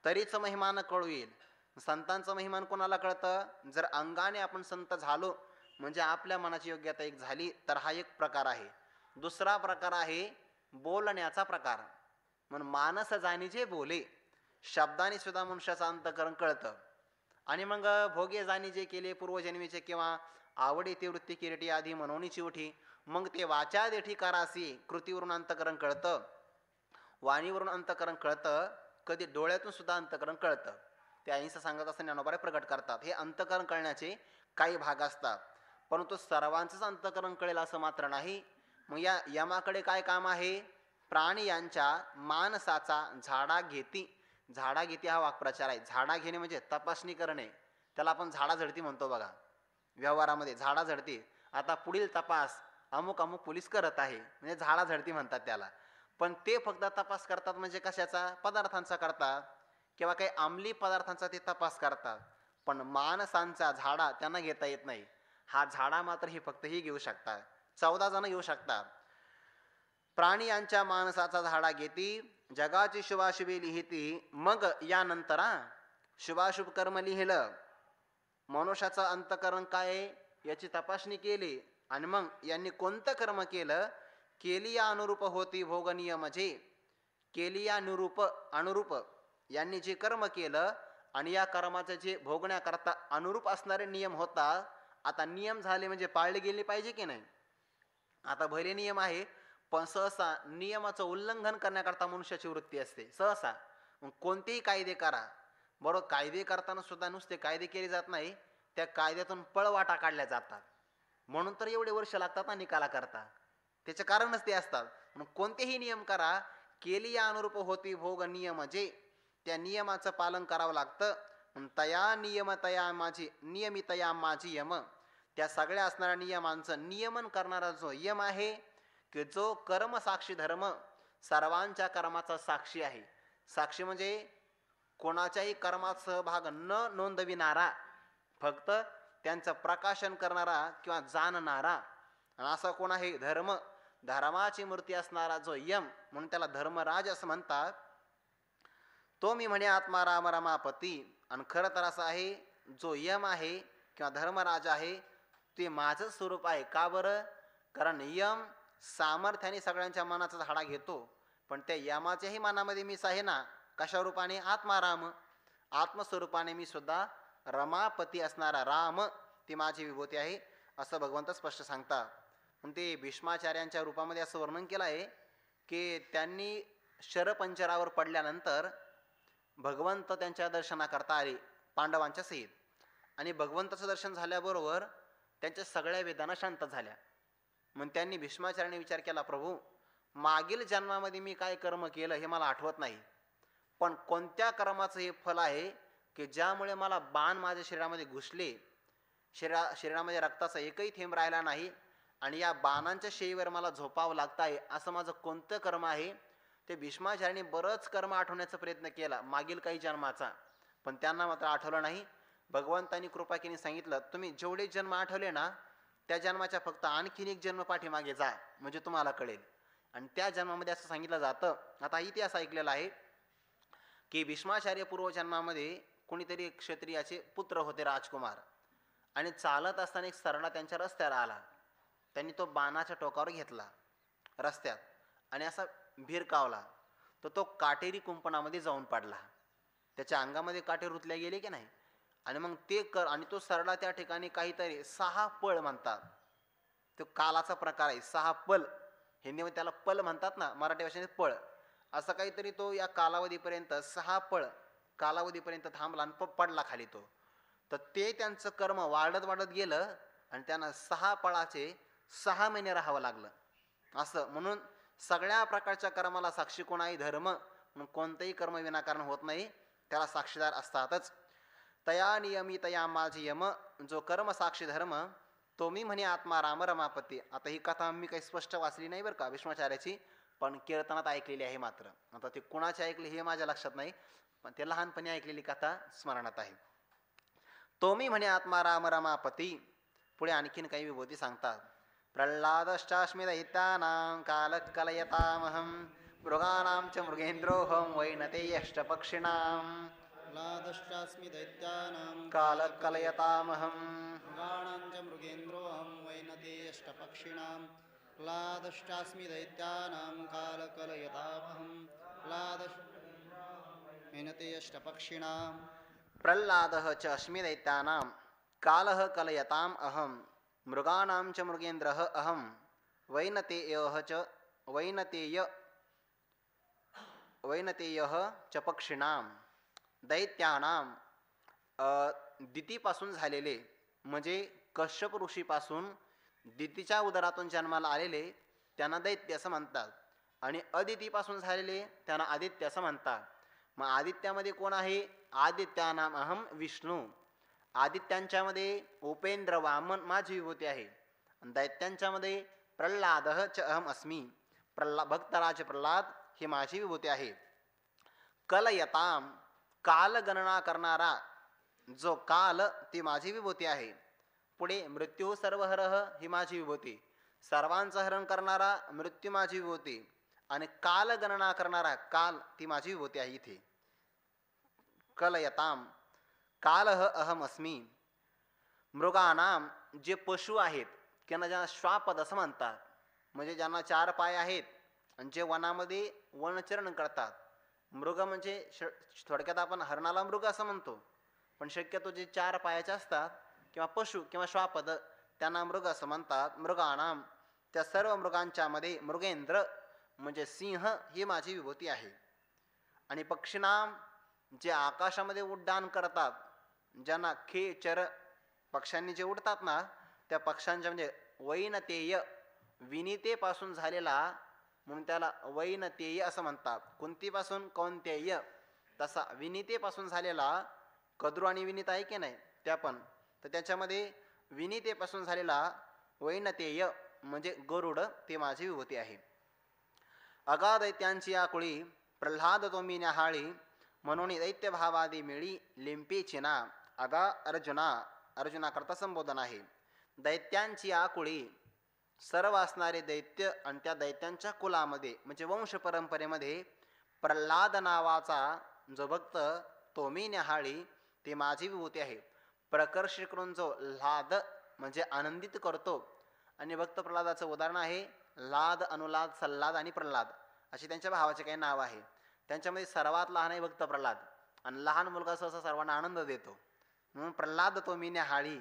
तरीच महिमान कळू येईल. संतांचं महिमान कोणाला कळतं? जर अंगाने आपण संत झालो म्हणजे आपल्या मनाची योग्यता एक झाली तर हा एक प्रकार आहे. दुसरा प्रकार आहे बोलण्याचा प्रकार. म्हणून मानस जाणी जे बोले, शब्दाने सुद्धा मनुष्याचं अंतकरण कळतं. आणि मग भोगे जाणी जे केले पूर्वजन्मीचे किंवा आवडी ती वृत्ती किरीटी आधी मनोनीची उठी, मग ते वाचा देठी करासी कृतीवरून अंतकरण कळतं, वाणीवरून अंतकरण कळतं, कधी डोळ्यातून सुद्धा अंतकरण कळतं. ते अहिंसा सांगत असताना ज्ञानोबा प्रकट करतात. हे अंतकरण कळण्याचे काही भाग असतात, परंतु सर्वांचंच अंतकरण कळेल असं मात्र नाही. मग या यमाकडे काय काम आहे? प्राणी यांच्या मानसाचा झाडा घेती. झाडा घेती हा वाक्प्रचार आहे. झाडा घेणे म्हणजे तपासणी करणे. त्याला आपण झाडाझडती म्हणतो बघा व्यवहारामध्ये, झाडाझडती. आता पुढील तपास अमुक अमुक पोलीस करत आहे म्हणजे झाडाझडती म्हणतात त्याला. पण ते फक्त तपास करतात म्हणजे कशाचा? पदार्थांचा करतात किंवा काही अंमली पदार्थांचा ते तपास करतात. पण माणसांचा झाडा त्यांना घेता येत नाही. हा झाडा मात्र हे फक्त ही घेऊ शकतात, 14 जण घेऊ शकतात. प्राणी यांच्या माणसाचा झाडा घेती, जगाची शुभाशुभी लिहिती. मग यानंतर शुभाशुभ कर्म लिहिलं, मनुष्याचं अंतकरण काय याची तपासणी केली आणि मग यांनी कोणतं कर्म केलं, केली या अनुरूप होती भोगनीय म्हणजे केली या अनुरूप यांनी जे कर्म केलं आणि या कर्माचं जे भोगण्याकरता अनुरूप असणारे नियम होता. आता नियम झाले म्हणजे पाळले गेले पाहिजे की नाही. आता भले नियम आहे पण सहसा नियमाचं उल्लंघन करण्याकरता मनुष्याची वृत्ती असते सहसा. कोणतेही कायदे करा, बरोबर कायदे करताना सुद्धा नुसते कायदे केले जात नाही, त्या कायद्यातून पळवाटा काढल्या जातात. म्हणून तर एवढे वर्ष लागतात ना निकाला करता. त्याचे कारणच ते असतात. मग कोणतेही नियम करा, केली या अनुरूप होती भोग नियम जे त्या नियमाचं पालन करावं लागतं. तया नियम तया माझी नियमितया माझी यम. त्या सगळ्या असणाऱ्या नियमांचं नियमन करणारा जो यम आहे की जो कर्म साक्षी धर्म सर्वांच्या कर्माचा साक्षी आहे. साक्षी म्हणजे कोणाच्याही कर्मात सहभाग न नोंदविणारा, फक्त त्यांचं प्रकाशन करणारा किंवा जाणणारा. आणि असा कोण आहे? धर्म, धर्माची मूर्ती असणारा जो यम, म्हणून त्याला धर्मराज असं म्हणतात. तो मी म्हणे आत्मा राम रमापती. आणि खरं तर असं आहे जो यम आहे किंवा धर्मराज आहे ते माझं स्वरूप आहे. का बरं? कारण यम सामर्थ्याने सगळ्यांच्या मनाचा झाडा घेतो, पण त्या यमाच्याही मनामध्ये मीच आहे ना. कशा रूपाने? आत्माराम. आत्मस्वरूपाने मी सुद्धा रमापती असणारा राम, ती माझी विभूती आहे असं भगवंत स्पष्ट सांगतात. पण ते भीष्माचार्यांच्या रूपामध्ये असं वर्णन केलं आहे की त्यांनी शरपंजरावर पडल्यानंतर भगवंत त्यांच्या दर्शनाकरता आले पांडवांच्या सहित. आणि भगवंताचं दर्शन झाल्याबरोबर त्यांच्या सगळ्या वेदना शांत झाल्या. मग त्यांनी भीष्माचार्याने विचार केला, प्रभू मागील जन्मामध्ये मी काय कर्म केलं हे मला आठवत नाही, पण कोणत्या कर्माचं हे फल आहे की ज्यामुळे मला बाण माझ्या शरीरामध्ये घुसले, शरीरामध्ये रक्ताचा एकही थेंब राहिला नाही आणि या बाणांच्या शेईवर मला झोपावं लागत आहे, असं माझं कोणतं कर्म आहे? ते भीष्माचार्याने बरंच कर्म आठवण्याचा प्रयत्न केला मागील काही जन्माचा, पण त्यांना मात्र आठवलं नाही. भगवंतांनी कृपा केली, सांगितलं तुम्ही जेवढे जन्म आठवले ना त्या जन्माच्या फक्त आणखीन एक जन्म पाठीमागे जा म्हणजे तुम्हाला कळेल. आणि त्या जन्मामध्ये असं सांगितलं जातं, आता इतिहास ऐकलेला आहे की भीष्माचार्य पूर्वजन्मामध्ये कोणीतरी क्षत्रियाचे पुत्र होते राजकुमार, आणि चालत असताना एक सरडा त्यांच्या रस्त्यावर आला. त्यांनी तो बाणाच्या टोकावर घेतला रस्त्यात आणि असा भिरकावला, तर तो काटेरी कुंपणामध्ये जाऊन पडला. त्याच्या अंगामध्ये काटे रुतल्या गेले की नाही. आणि मग ते आणि तो सरडा त्या ठिकाणी काहीतरी 6 पळ म्हणतात, तो कालाचा प्रकार आहे. 6 पल, हिंदीमध्ये त्याला पल म्हणतात ना, मराठी भाषेत पळ. असं काहीतरी तो या कालावधीपर्यंत 6 पळ कालावधीपर्यंत थांबला आणि पडला खाली तो. तर ते त्यांचं कर्म वाढत वाढत गेलं आणि त्यांना 6 पळाचे 6 महिने राहावं लागलं असं. म्हणून सगळ्या प्रकारच्या कर्माला साक्षी कोण आहे? धर्म. म्हणून कोणतंही कर्म विनाकारण होत नाही, त्याला साक्षीदार असतातच. तया नियमी तया माझी यम, जो कर्म साक्षी धर्म तो मी म्हणे आत्मा राम रमापती. आता ही कथा मी काही स्पष्ट वाचली नाही बरं का भीष्माचार्याची, पण कीर्तनात ऐकलेली आहे मात्र. आता ते कुणाची ऐकली हे माझ्या लक्षात नाही, पण ते लहानपणी ऐकलेली कथा स्मरणात आहे. तो मी म्हणे आत्मा राम रमापती. पुढे आणखीन काही विभूती सांगतात. प्रल्हादश्चास्मि दैत्यानां कालकलयतामहं मृगाणां च मृगेन्द्रोऽहं वैनतेयश्च पक्षिणां प्रह्लादश्चास्मि दैत्यानां कालकलयतामहं मृगाणां च मृगेन्द्रोऽहं वैनतेयश्च पक्षिणां प्रह्लादश्चास्मि दैत्यानां कालकलयतामहं वैनतेयश्च पक्षिणां प्रल्हादः च अस्मि दैत्यानां कालः कलयताम् अहं मृगाणां च मृगेन्द्रः अहं वैनतेयः च पक्षिणां. दैत्यानां दितीपासून झालेले म्हणजे कश्यप ऋषीपासून दितीच्या उदरातून जन्माला आलेले त्यांना दैत्य असं म्हणतात. आणि अदितीपासून झालेले त्यांना आदित्य असं म्हणतात. मग आदित्यामध्ये कोण आहे? आदित्यानाम अहम विष्णू. आदित्यांच्यामध्ये उपेंद्र वामन माझी विभूती आहे. दैत्यांच्यामध्ये प्रल्हाद च अहम अस्मी. भक्तराज प्रल्हाद ही माझी विभूती आहे. कलयताम काल गणना करणारा जो काल ती माझी विभूती आहे. पुढे मृत्यू सर्वहरः ही माझी विभूती. सर्वांचं हरण करणारा मृत्यू माझी विभूती. आणि काल गणना करणारा काल ती माझी विभूती आहे. इथे कलयताम कालह अहम अस्मी. मृगानाम जे पशु आहेत त्यांना ज्यांना श्वापद असं म्हणतात, म्हणजे ज्यांना 4 पाय आहेत आणि जे वनामध्ये वनचरण करतात. मृग म्हणजे थोडक्यात आपण हरणाला मृग असं म्हणतो, पण शक्यतो जे 4 पायाचे असतात किंवा पशु किंवा श्वापद त्यांना मृग असं म्हणतात. मृगानाम त्या सर्व मृगांच्या मध्ये मृगेंद्र म्हणजे सिंह ही माझी विभूती आहे. आणि पक्षीनाम जे आकाशामध्ये उड्डाण करतात, ज्यांना खेचर पक्ष्यांनी जे उडतात ना, त्या पक्ष्यांच्या म्हणजे वैनतेय विनितेपासून झालेला म्हणून त्याला वैनतेय असं म्हणतात. कुंतीपासून कौंतेय तसा विनितेपासून झालेला कद्रू आणि विनीत आहे की नाही त्या पण, तर त्याच्यामध्ये विनितेपासून झालेला वैनतेय म्हणजे गरुड ते माझी विभूती आहे. अगादैत्यांची आकुळी प्रल्हाद तो मी न्याहाळी म्हणून दैत्य भावादी मिळी लिंपीची ना. अगा अर्जुना करता संबोधन आहे. दैत्यांची आकुळी सर्व असणारे दैत्य आणि त्या दैत्यांच्या कुलामध्ये म्हणजे वंश परंपरेमध्ये प्रल्हाद नावाचा जो भक्त तो मी न्याहाळी ते माझी विभूती आहे. प्रकर्ष करून जो लाद म्हणजे आनंदित करतो. आणि भक्त प्रल्हादाचं उदाहरण आहे लाद, अनुलाद, सल्लाद आणि प्रल्हाद अशी त्यांच्या भावाचे काही नाव आहे. त्यांच्यामध्ये सर्वात लहान आहे भक्त प्रल्हाद आणि लहान मुलगा सहसा सर्वांना आनंद देतो म्हणून प्रल्हाद तो मी न्याहाळी.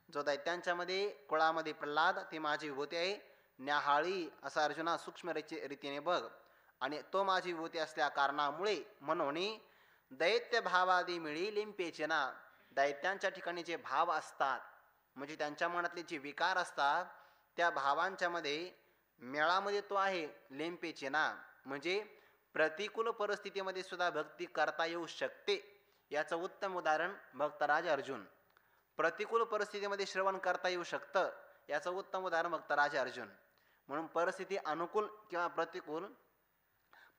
जो दैत्यांच्या मध्ये कुळामध्ये प्रल्हाद ती माझी विभूती आहे. न्याहाळी असा अर्जुना सूक्ष्म रीतीने बघ. आणि तो माझी विभूती असल्या कारणामुळे म्हणून दैत्य भावादी मिळी लिंपेचे ना. दैत्यांच्या ठिकाणी जे भाव असतात म्हणजे त्यांच्या मनातले जे विकार असतात त्या भावांच्या मध्ये मेळामध्ये तो आहे लिंपेचे ना. म्हणजे प्रतिकूल परिस्थितीमध्ये सुद्धा भक्ती करता येऊ शकते याचं उत्तम उदाहरण भक्तराज अर्जुन. प्रतिकूल परिस्थितीमध्ये श्रवण करता येऊ शकतं याचं उत्तम उदाहरण भक्तराज अर्जुन. म्हणून परिस्थिती अनुकूल किंवा प्रतिकूल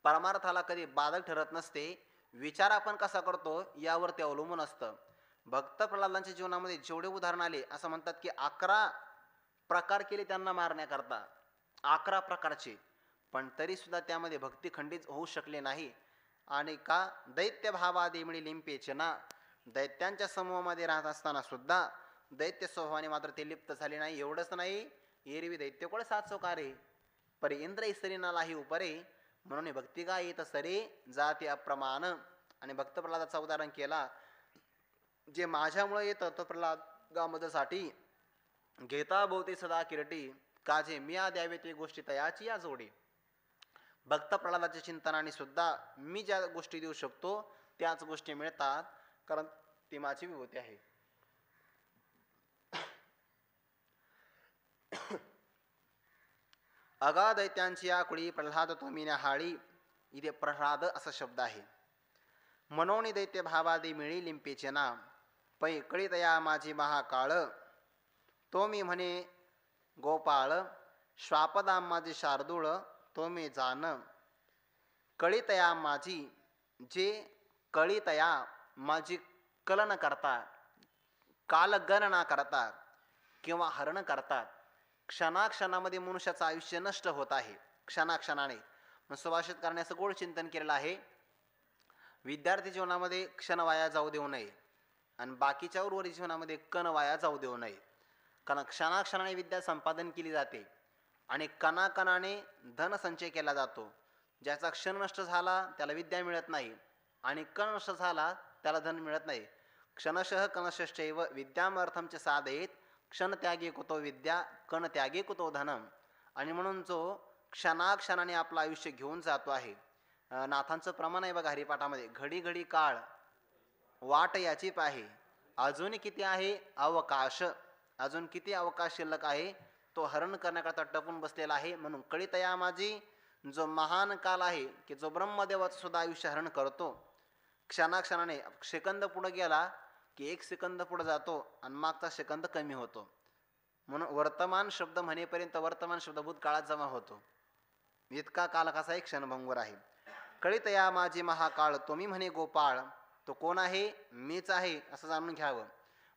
परमार्थाला कधी बाधक ठरत नसते. विचार आपण कसा करतो यावर ते अवलंबून असतं. भक्त प्रल्हादांच्या जीवनामध्ये जेवढे उदाहरण आले असं म्हणतात की 11 प्रकार केले त्यांना मारण्याकरता, 11 प्रकारचे, पण तरी सुद्धा त्यामध्ये भक्ती खंडित होऊ शकले नाही. आणि का? दैत्य भावादी मिळी लिंपेचे ना. दैत्यांच्या समूहामध्ये राहत असताना सुद्धा दैत्य स्वभावाने मात्र ते लिप्त झाले नाही. एवढंच नाही, एरवी दैत्य कोळ साचो कारे परी इंद्र इसरीनालाही उपरे म्हणून भक्ती का येत सरे जाती अप्रमाण. आणि भक्त प्रल्हादाचा उदाहरण केला. जे माझ्यामुळे येतं तो प्रल्हाद गामदसाठी घेता भोवती सदा किरटी काजे मिया द्यावे ते गोष्टी तयाची या जोडी. भक्त प्रल्हादाच्या चिंतनाने सुद्धा मी ज्या गोष्टी देऊ शकतो त्याच गोष्टी मिळतात कारण ती माझी विभूती आहे. अगा दैत्यांची आकुळी प्रल्हाद तो मी न्याहाळी. इथे प्रल्हाद असा शब्द आहे. मनोनी दैत्य भावादी मिळी लिंपेचे ना. पै कळीतया माझी महाकाळ तो मी म्हणे गोपाळ. श्वापदा माझी शार्दूळ तो मी जाण. कळीतया माझी जे कळीतया माझी कलन करता कालगणना करता किंवा हरण करतात. क्षणाक्षणामध्ये मनुष्याचं आयुष्य नष्ट होत आहे, क्षणाक्षणाने. मग सुभाषित करण्याचं गोड चिंतन केलेलं आहे. विद्यार्थी जीवनामध्ये क्षण वाया जाऊ देऊ नये आणि बाकीच्या उर्वरित जीवनामध्ये कण वाया जाऊ देऊ नये. कारण क्षणाक्षणाने विद्या संपादन केली जाते आणि कणाकणाने धनसंचय केला जातो. ज्याचा क्षण नष्ट झाला त्याला विद्या मिळत नाही आणि कण नष्ट झाला त्याला धन मिळत नाही. क्षणशः कणशश्चैव विद्यामर्थमच साधयेत, क्षण त्यागे कुतो विद्या कण त्यागे कुतो धनम. आणि म्हणून जो क्षणाक्षणाने आपलं आयुष्य घेऊन जातो आहे. नाथांचं प्रमाण आहे बघा हरिपाठामध्ये, घडी घडी काळ वाट याची पाहे, अजून किती आहे अवकाश, अजून किती अवकाश शिल्लक आहे, तो हरण करण्याकरता टपून बसलेला आहे. म्हणून कळीतया माझी, जो महान काल आहे की जो ब्रह्मदेवाचं सुद्धा आयुष्य हरण करतो. क्षणाक्षणाने सेकंद पुढे गेला की एक सेकंद पुढे जातो आणि मागचा सेकंद कमी होतो. म्हणून वर्तमान शब्द म्हणेपर्यंत वर्तमान शब्द भूतकाळात जमा होतो. इतका काल कसा एक क्षणभंगूर आहे. कळीतया माझी महाकाळ तुम्ही म्हणे गोपाळ, तो कोण आहे, मीच आहे असं जाणून घ्यावं.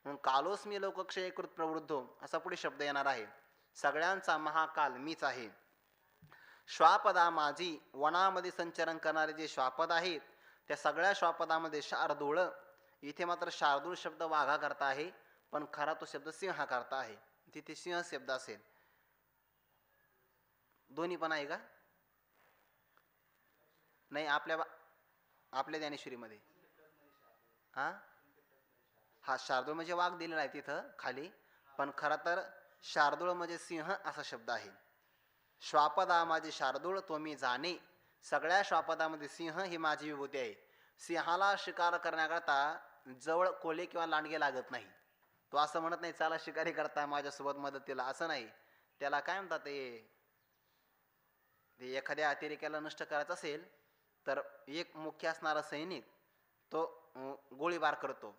म्हणून कालोस्मी लोकक्षयकृत प्रवृद्धो असा पुढे शब्द येणार आहे. सगळ्यांचा महाकाल मीच आहे. श्वापदा माझी, वनामध्ये संचरण करणारे जे श्वापद आहेत त्या सगळ्या श्वापदामध्ये शार्दूळ, इथे मात्र शार्दूळ शब्द वाघा करता आहे पण खरा तो शब्द सिंहा करता आहे. तिथे सिंह शब्द असेल, दोन्ही पण आहे का नाही आपल्या ज्ञानेश्वरीमध्ये? हा शार्दूळ म्हणजे वाघ दिलेला आहे तिथं खाली, पण खरा तर शार्दूळ म्हणजे सिंह असा शब्द आहे. श्वापदा माझी शार्दूळ तो मी जाणे, सगळ्या श्वापदामध्ये सिंह ही माझी विभूती आहे. सिंहाला शिकार करण्याकरता जवळ कोले किंवा लांडगे लागत नाही. तो असं म्हणत नाही चला शिकारी करता माझ्यासोबत मदतीला, असं नाही. त्याला काय म्हणतात ते एखाद्या अतिरेक्याला नष्ट करायचं असेल तर एक मुख्य असणारा सैनिक तो गोळीबार करतो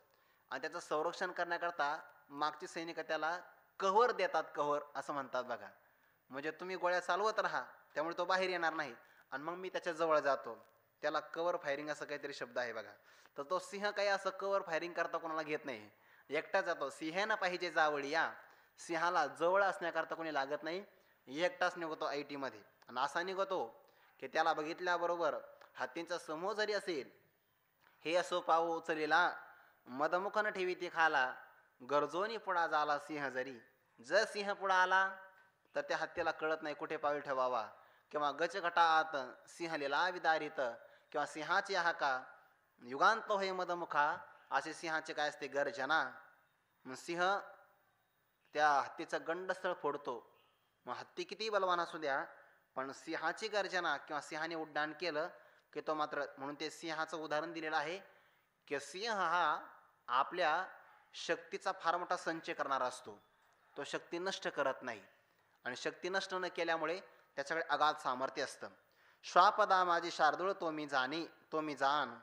आणि त्याचं संरक्षण करण्याकरता मागची सैनिक त्याला कव्हर देतात. कव्हर असं म्हणतात बघा, म्हणजे तुम्ही गोळ्या चालवत राहा त्यामुळे तो बाहेर येणार नाही आणि मग मी त्याच्या जवळ जातो, त्याला कव्हर फायरिंग असं काहीतरी शब्द आहे बघा. तर तो सिंह काही असं कव्हर फायरिंग करता कोणाला घेत नाही, एकटा जातो. सिंहानं पाहिजे जावळी या, सिंहाला जवळ असण्याकरता कोणी लागत नाही, एकटाच निघतो IT मध्ये. आणि असा निघतो की त्याला बघितल्याबरोबर हत्तींचा समूह जरी असेल, हे असो पाहू उचलेला मदमुखन ठेवी ती खाला, गरजोनी पुढा झाला सिंह जरी. जर सिंह पुढा आला तर त्या हत्तीला कळत नाही कुठे पाऊल ठेवावा, किंवा गचघटा आत सिंह लिला विदारित, किंवा सिंहाची हाका युगांत होय मदमुखा, असे सिंहाचे काय असते गर्जना. मग सिंह त्या हत्तीचं गंडस्थळ फोडतो. मग हत्ती किती बलवान असू द्या पण सिंहाची गर्जना किंवा सिंहाने उड्डाण केलं की तो मात्र, म्हणून ते सिंहाचं उदाहरण दिलेलं आहे की सिंह हा आपल्या शक्तीचा फार मोठा संचय करणारा असतो. तो शक्ती नष्ट करत नाही आणि शक्ती नष्ट न केल्यामुळे त्याच्याकडे अगाध सामर्थ्य असतं. श्वापदा माझी शार्दूळ तो मी जाणे तो मी जाण,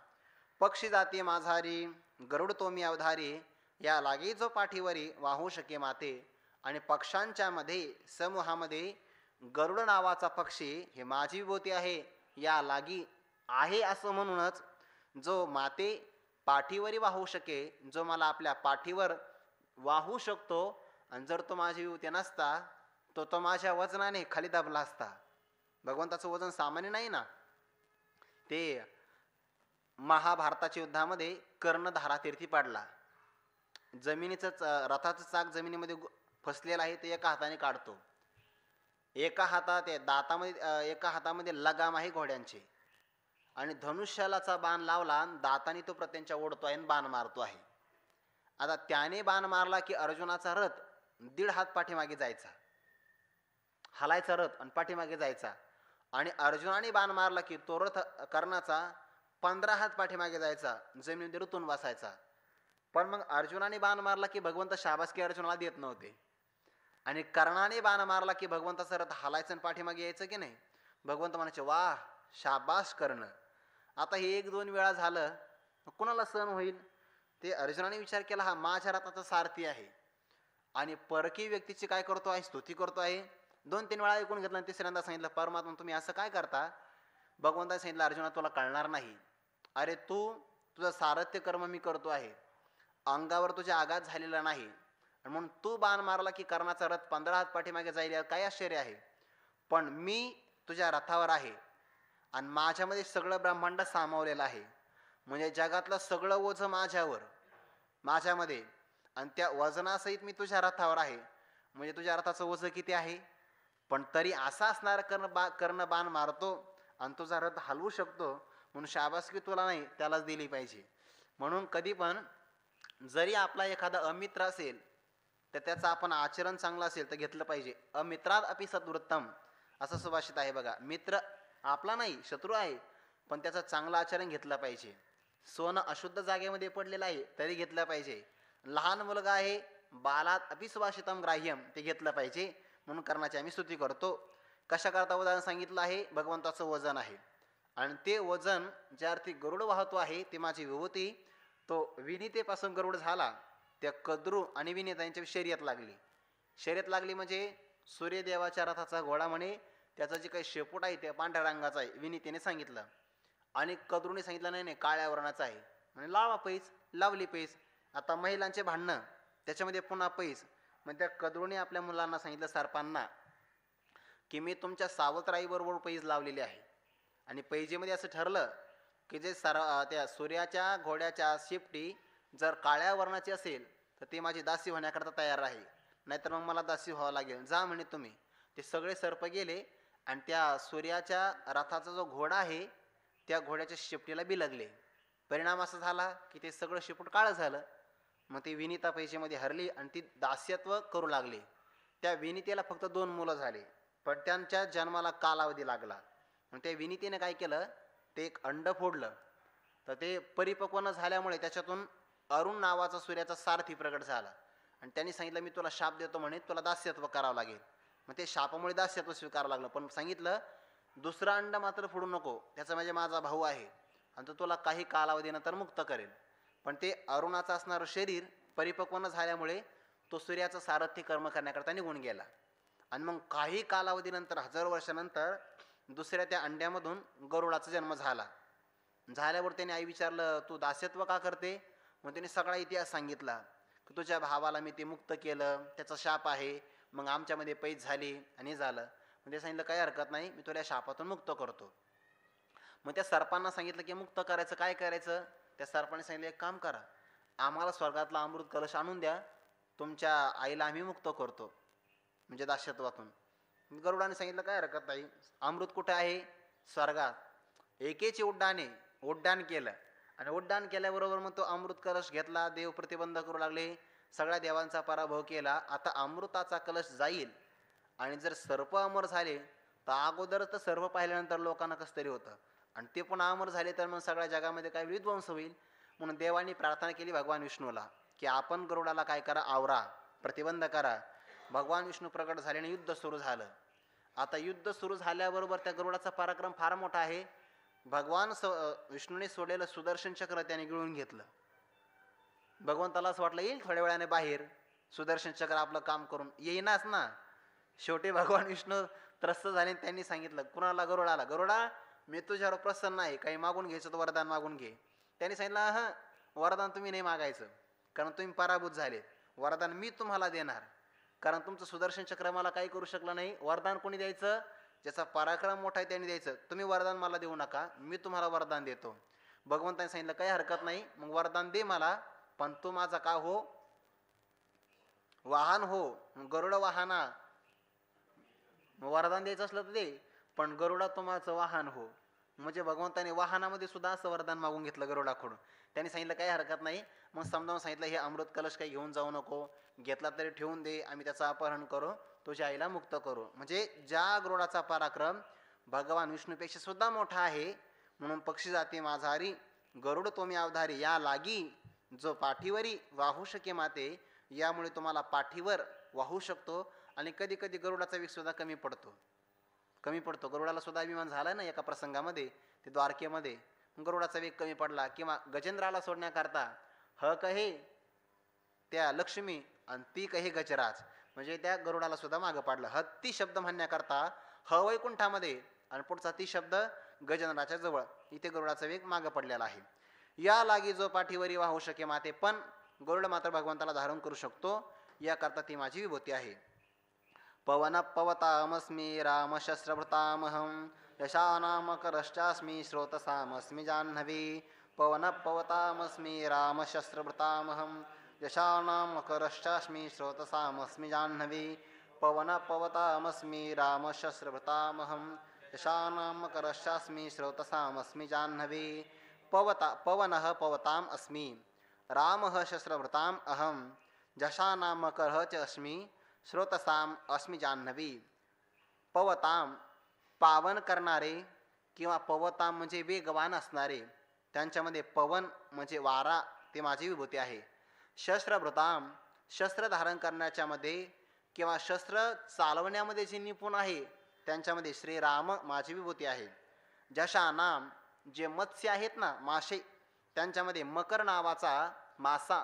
पक्षी जाती माझारी गरुड तो मी अवधारी, या लागी जो पाठीवरी वाहू शके माते. आणि पक्ष्यांच्या मध्ये समूहामध्ये गरुड नावाचा पक्षी हे माझी विभूती आहे, या लागी आहे असं म्हणूनच जो माते पाठीवरी वाहू शके, जो मला आपल्या पाठीवर वाहू शकतो. आणि जर तो माझी विभूती नसता तो माझ्या वजनाने खाली दाबला असता. भगवंताचं वजन सामान्य नाही ना. ते महाभारताच्या युद्धामध्ये कर्ण धारातीर्थी पडला, जमिनीचं रथाचं चाक जमिनीमध्ये फसलेलं आहे, ते एका हाताने काढतो, एका हातामध्ये लगाम आहे घोड्यांचे, आणि धनुष्यालाचा बाण लावला, दाताने तो प्रत्यंच्या ओढतो आहे आणि बाण मारतो आहे. आता त्याने बाण मारला की अर्जुनाचा रथ 1.5 हात पाठीमागे जायचा, हलायचा रथ आणि पाठीमागे जायचा. आणि अर्जुनाने बाण मारला की तो रथ कर्णाचा 15 हात पाठीमागे जायचा, जमिनीमध्ये रुतून बसायचा. पण मग अर्जुनाने बाण मारला की भगवंत शाबासकी अर्जुनाला देत नव्हते, आणि कर्णाने बाण मारला की भगवंताचा रथ हलायचं आणि पाठीमागे यायचं की नाही. भगवंत म्हणायचे वाह शाबास कर्ण. आता हे 1-2 वेळा झालं, कुणाला सहन होईल. ते अर्जुनाने विचार केला हा माझ्या रथाचा सारथी आहे आणि परकी व्यक्तीची काय करतो आहे, स्तुती करतो आहे. 2-3 वेळा ऐकून घेतलं आणि तिसऱ्यांदा सांगितलं परमात्मा तुम्ही असं काय करता. भगवंताने सांगितलं अर्जुना तुला कळणार नाही, अरे तुझं सारथ्य कर्म मी करतो आहे, अंगावर तुझ्या आघात झालेला नाही, आणि म्हणून तू बाण मारला की कर्णाचा रथ 15 हात पाठीमागे जाईल यात काय आश्चर्य आहे. पण मी तुझ्या रथावर आहे आणि माझ्यामध्ये सगळं ब्रह्मांड सामावलेलं आहे. म्हणजे जगातलं सगळं ओझं माझ्यामध्ये आणि त्या वजनासहित मी तुझ्या रथावर आहे. म्हणजे तुझ्या रथाचं ओझं किती आहे. पण तरी असा असणारा कर्ण बाण मारतो आणि तुझा रथ हलवू शकतो म्हणून शाबासकी तुला नाही त्यालाच दिली पाहिजे. म्हणून कधी पण जरी आपला एखादा अमित्र असेल तर त्याचं आपण आचरण चांगलं असेल तर घेतलं पाहिजे. अमित्रात अपि सद्वृत्तम असं सुभाषित आहे बघा. मित्र आपला नाही शत्रू आहे पण त्याचं चांगलं आचरण घेतलं पाहिजे. सोनं अशुद्ध जागेमध्ये पडलेलं आहे तरी घेतलं पाहिजे. लहान मुलगा आहे बालात अपि सुभाषितम ग्राह्यम ते घेतलं पाहिजे. म्हणून कर्णाची आम्ही स्तुती करतो. कशा करता उदाहरण सांगितलं आहे. भगवंताचं वजन आहे आणि ते वजन ज्या अर्थी गरुड वाहतो आहे ते माझी विभूती. तो विनितेपासून गरुड झाला त्या कद्रू आणि विनिता यांच्या शर्यत लागली म्हणजे सूर्यदेवाच्या रथाचा घोडा म्हणे त्याचा जे काही शेपूट आहे ते पांढऱ्या रंगाचा आहे विनितेने सांगितलं आणि कद्रूने सांगितलं नाही नाही काळ्या वर्णाचा आहे. म्हणजे लावा पैस लावली पैस. आता महिलांचे भांडणं त्याच्यामध्ये पुन्हा पैस. मग त्या कद्रूने आपल्या मुलांना सांगितलं सरपांना की मी तुमच्या सावत्राईबरोबर पैज लावलेली आहे आणि पैजेमध्ये असं ठरलं की जे त्या सूर्याच्या घोड्याच्या शेपटी जर काळ्या वर्णाची असेल तर ते माझी दासी होण्याकरता तयार आहे नाहीतर मग मला दासी व्हावं लागेल. जा म्हणे तुम्ही. ते सगळे सर्प गेले आणि त्या सूर्याच्या रथाचा जो घोडा आहे त्या घोड्याच्या शेपटीला बिलगले. परिणाम असा झाला की ते सगळं शेपूट काळं झालं. मग ती विनिता पैजेमध्ये हरली आणि ती दास्यत्व करू लागली. त्या विनितेला फक्त 2 मुलं झाले पण त्यांच्या जन्माला कालावधी लागला. मग त्या विनितेने काय केलं ते एक अंड फोडलं तर ते परिपक्व न झाल्यामुळे त्याच्यातून अरुण नावाचा सूर्याचा सारथी प्रगट झाला आणि त्यांनी सांगितलं मी तुला शाप देतो म्हणे तुला दास्यत्व करावं लागेल. मग ते शापामुळे दास्यत्व स्वीकारावं लागलं पण सांगितलं दुसरं अंड मात्र फोडू नको त्याचा म्हणजे माझा भाऊ आहे आणि तो तुला काही कालावधीनंतर मुक्त करेल. पण ते अरुणाचं असणारं शरीर परिपक्व न झाल्यामुळे तो सूर्याचं सारथी कर्म करण्याकरता निघून गेला आणि मग काही कालावधीनंतर 1000 वर्षानंतर दुसऱ्या त्या अंड्यामधून गरुडाचा जन्म झाल्यावर त्याने आई विचारलं तू दास्यत्व का करते. मग त्याने सगळा इतिहास सांगितला की तुझ्या भावाला मी ते मुक्त केलं त्याचा शाप आहे मग आमच्यामध्ये पैज झाली आणि झालं. म्हणजे सांगितलं काही हरकत नाही मी तुला शापातून मुक्त करतो. मग त्या सर्पांना सांगितलं की मुक्त करायचं काय करायचं. त्या सर्पाने सांगितलं एक काम करा आम्हाला स्वर्गातला अमृत कलश आणून द्या तुमच्या आईला आम्ही मुक्त करतो म्हणजे दास्यत्वातून. गरुडाने सांगितलं काय हरकत नाही. अमृत कुठे आहे स्वर्गात. एकेची उड्डाण केलं आणि उड्डाण केल्याबरोबर मग तो अमृत कलश घेतला. देव प्रतिबंध करू लागले सगळ्या देवांचा पराभव केला. आता अमृताचा कलश जाईल आणि जर सर्प अमर झाले तर अगोदर तर सर्प पाहिल्यानंतर लोकांना कसं तरी होतं आणि ते पण अमर झाले तर मग सगळ्या जगामध्ये काय विध्वंस होईल. म्हणून देवांनी प्रार्थना केली भगवान विष्णूला की आपण गरुडाला काय करा आवरा प्रतिबंध करा. भगवान विष्णू प्रकट झाल्याने युद्ध सुरू झालं. आता युद्ध सुरू झाल्याबरोबर त्या गरुडाचा पराक्रम फार मोठा आहे. भगवान विष्णूने सोडलेलं सुदर्शन चक्र त्याने गिळून घेतलं. भगवंताला असं वाटलं येईल थोड्या वेळाने बाहेर सुदर्शन चक्र आपलं काम करून येईनाच ना. शेवटी भगवान विष्णू त्रस्त झाले त्यांनी सांगितलं कुणाला गरुडा मी तुझ्यावर प्रसन्न आहे काही मागून घ्यायचं तर वरदान मागून घे. त्यांनी सांगितलं वरदान तुम्ही नाही मागायचं कारण तुम्ही पराभूत झाले. वरदान मी तुम्हाला देणार कारण तुमचं सुदर्शन चक्र मला काही करू शकलं नाही. वरदान कोणी द्यायचं ज्याचा पराक्रम मोठा आहे त्यांनी द्यायचं. तुम्ही वरदान मला देऊ नका मी तुम्हाला वरदान देतो. भगवंताने सांगितलं काही हरकत नाही मग वरदान दे मला पण तू माझा का हो वाहन हो गरुड वाहना. वरदान द्यायचं असलं तर दे पण गरुडा तुम्हाचं वाहन हो. म्हणजे भगवंताने वाहनामध्ये सुद्धा असं वरदान मागून घेतलं गरुडाकडून. त्यांनी सांगितलं काही हरकत नाही. मग समजावून सांगितलं हे अमृत कलश काही घेऊन जाऊ नको घेतला तरी ठेवून दे आम्ही त्याचं अपहरण करू तुझ्या आईला मुक्त करू. म्हणजे ज्या गरुडाचा पराक्रम भगवान विष्णूपेक्षा सुद्धा मोठा आहे म्हणून पक्षी जाती माझारी गरुड तुम्ही अवधारी या लागी जो पाठीवरी वाहू शके माते. यामुळे तुम्हाला पाठीवर वाहू शकतो आणि कधी कधी गरुडाचा वेग सुद्धा कमी पडतो. गरुडाला सुद्धा अभिमान झाला ना एका प्रसंगामध्ये ते द्वारकेमध्ये गरुडाचा वेग कमी पडला. किंवा गजेंद्राला सोडण्याकरता कहे त्या लक्ष्मी आणि ती कहे गजराज म्हणजे त्या गरुडाला सुद्धा मागं पाडलं. हत्ती शब्द म्हणण्याकरता वैकुंठामध्ये आणि पुढचा ती शब्द गजेंद्राच्या जवळ इथे गरुडाचा वेग मागं पडलेला आहे. या लागी जो पाठीवरी वाहू शके माते पण गरुड मात्र भगवंताला धारण करू शकतो. याकरता ती माझी विभूती आहे. पवन पवतामस्मी रामशस्त्रभृतामहं यशानामकरश्चास्मी श्रोतसामस्मी जाह्नवी. पवन पवतामस्मी रामशस्त्रभृतामहं यशानामकरश्चास्मी श्रोतसामस्मी जाह्नवी. पवन पवतामस्मी रामशस्त्रभृतामहं यशानामकरश्चास्मी श्रोतसामस्मी जाह्नवी. पवनः पवताम् अस्मि रामः शस्त्रभृताम् अहं जशानामकरः च अस्मि श्रोतसाम अस्मि जाह्नवी. पवताम पावन करणारे किंवा पवताम म्हणजे वेगवान असणारे, त्यांच्यामध्ये पवन म्हणजे वारा ते माझी विभूती आहे. शस्त्रभृताम शस्त्र धारण करण्याच्यामध्ये किंवा शस्त्र चालवण्यामध्ये जे निपुण आहे त्यांच्यामध्ये श्रीराम माझी विभूती आहे. जशानाम जे मत्स्य आहेत ना, मासे, त्यांच्यामध्ये मकर नावाचा मासा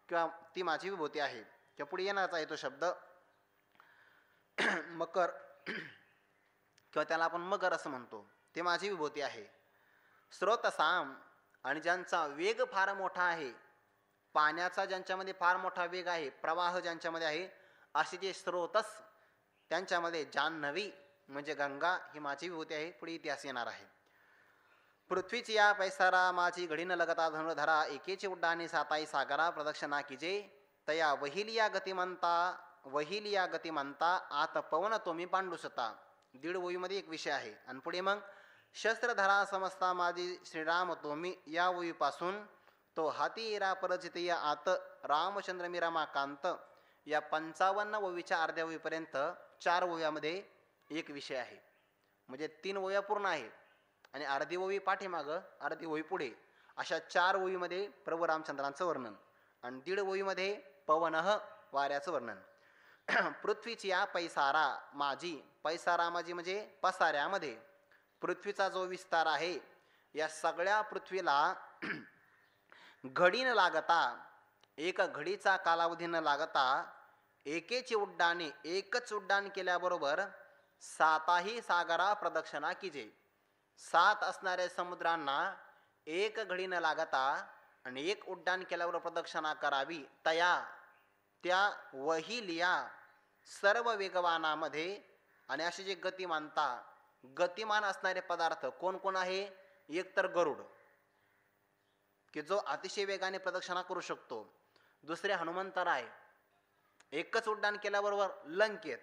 किंवा ती माझी विभूती आहे. किंवा पुढे येणारच आहे तो शब्द मकर किंवा त्याला आपण मगर असं म्हणतो, ते माझी विभूती आहे. स्रोतसाम आणि ज्यांचा वेग फार मोठा आहे, पाण्याचा ज्यांच्यामध्ये फार मोठा वेग आहे, प्रवाह ज्यांच्यामध्ये आहे, असे जे स्रोतस त्यांच्यामध्ये जाह्नवी म्हणजे गंगा ही माझी विभूती आहे. पुढे इतिहास येणार आहे. पृथ्वीची या पैसारा माझी घडीन लगता धनुर्धरा एकेची उड्डाणी साताई सागरा प्रदक्षिणा कीजे तया वहिलिया गतिमंता आत पवन तोमी पांडुसता. दीड ओवीमध्ये एक विषय आहे. आणि पुढे मग शस्त्रधरा समजता माझी श्रीराम तोमी या ओवीपासून तो हाती येरा परचित आत रामचंद्र मी रमाकांत या 55 ओवीच्या अर्ध्या ओवीपर्यंत 4 ओव्यामध्ये एक विषय आहे. म्हणजे 3 ओव्या पूर्ण आहेत आणि अर्धी ओवी पाठीमागं अर्धी ओवी पुढे, अशा 4 ओवीमध्ये प्रभू रामचंद्रांचं वर्णन आणि 1.5 ओवीमध्ये पवनः वाऱ्याचं वर्णन. पृथ्वीची या पैसारा माझी, पैसारा माझी म्हणजे पसाऱ्यामध्ये पृथ्वीचा जो विस्तार आहे, या सगळ्या पृथ्वीला घडी न लागता, एक घडीचा कालावधी न लागता एकेची उड्डाणे, एकच उड्डाण केल्याबरोबर 7 सागरा प्रदक्षिणा कीजे. 7 असणाऱ्या समुद्रांना एक घडी न लागता आणि एक उड्डाण केल्यावर प्रदक्षिणा करावी. त्या वहिलिया सर्व वेगवानामध्ये. आणि असे जे गतिमान असणारे पदार्थ कोण कोण आहे? एक तर गरुड की जो अतिशय वेगाने प्रदक्षिणा करू शकतो. दुसरे हनुमंतराय, एकच उड्डाण केल्याबरोबर लंकेत.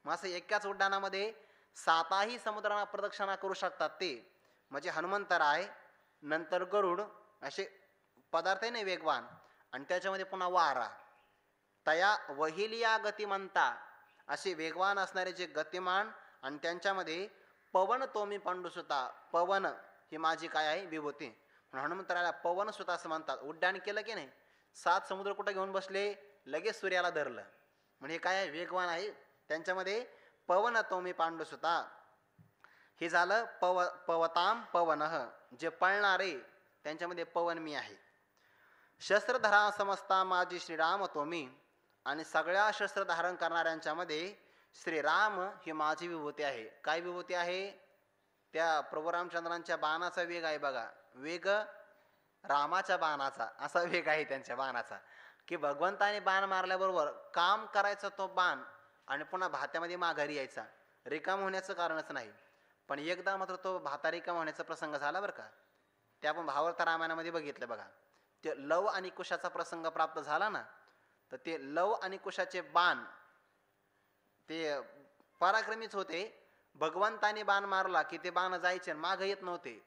मग असं एकाच उड्डाणामध्ये 7 समुद्रांना प्रदक्षिणा करू शकतात ते म्हणजे हनुमंतराय, नंतर गरुड, असे पदार्थ आहे ना वेगवान. आणि त्याच्यामध्ये पुन्हा वारा. तया वहिलिया गतिमंता, असे वेगवान असणारे जे गतिमान. आणि त्यांच्यामध्ये पवन तोमी पांडुसुता, पवन ही माझी काय आहे? विभूती. हनुमंतराला पवन सुता असं म्हणतात. उड्डाण केलं की नाही, 7 समुद्र कुठं घेऊन बसले, लगेच सूर्याला धरलं. म्हणजे काय आहे? वेगवान आहे. त्यांच्यामध्ये पवन तोमी पांडुसुता. हे झालं पवताम पवनः, जे पळणारे त्यांच्यामध्ये पवन मी आहे. शस्त्रधरा समजता माझी श्रीराम तोमी, आणि सगळ्या शस्त्र धारण करणाऱ्यांच्यामध्ये श्रीराम ही माझी विभूती आहे. काय विभूती आहे? त्या प्रभू रामचंद्रांच्या बाणाचा वेग आहे बघा, वेग रामाच्या बाणाचा असा वेग आहे त्यांच्या बाणाचा, की भगवंताने बाण मारल्याबरोबर काम करायचा तो बाण आणि पुन्हा भात्यामध्ये माघारी यायचा. रिकाम होण्याचं कारणच नाही. पण एकदा मात्र तो भाता रिकाम होण्याचा प्रसंग झाला बरं का. ते आपण भावार्थ रामायणामध्ये बघितलं बघा. ते लव आणि कुशाचा प्रसंग प्राप्त झाला ना, तर ते लव आणि कुशाचे बाण ते पराक्रमीच होते. भगवंताने बाण मारला की ते बाण जायचे, मागं येत नव्हते.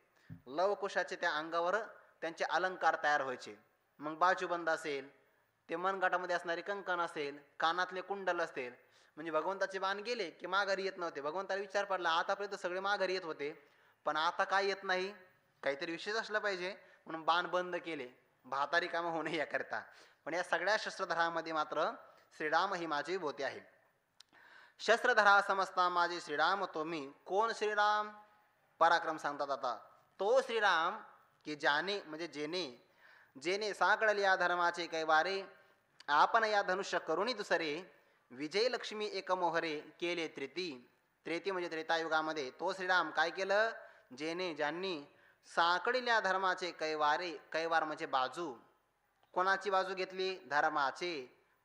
लव कुशाचे त्या अंगावर त्यांचे अलंकार तयार व्हायचे. मग बाजूबंद असेल, ते मनगटामध्ये असणारे कंकण असेल, कानातले कुंडल असेल, म्हणजे भगवंताचे बाण गेले की माघारी येत नव्हते. भगवंताला विचार पडला, आतापर्यंत सगळे माघारी येत होते, पण आता काय येत नाही, काहीतरी विशेष असलं पाहिजे, म्हणून बाण बंद केले, भातारी कामं होऊ नये याकरता. पण या सगळ्या शस्त्रधरामध्ये मात्र श्रीराम ही माझी विभूती आहे. शस्त्रधरा समजता माझे श्रीराम तोमी. कोण श्रीराम? पराक्रम सांगतात आता. तो श्रीराम की ज्याने म्हणजे जेने साकडले या धर्माचे कैवारे, आपण या धनुष्य करुणी दुसरे, विजयलक्ष्मी एक मोहरे केले त्रेती म्हणजे त्रेतायुगामध्ये तो श्रीराम काय केलं? ज्यांनी साकडलेल्या धर्माचे कैवारे, कैवार म्हणजे बाजू, कोणाची बाजू घेतली? धर्माचे.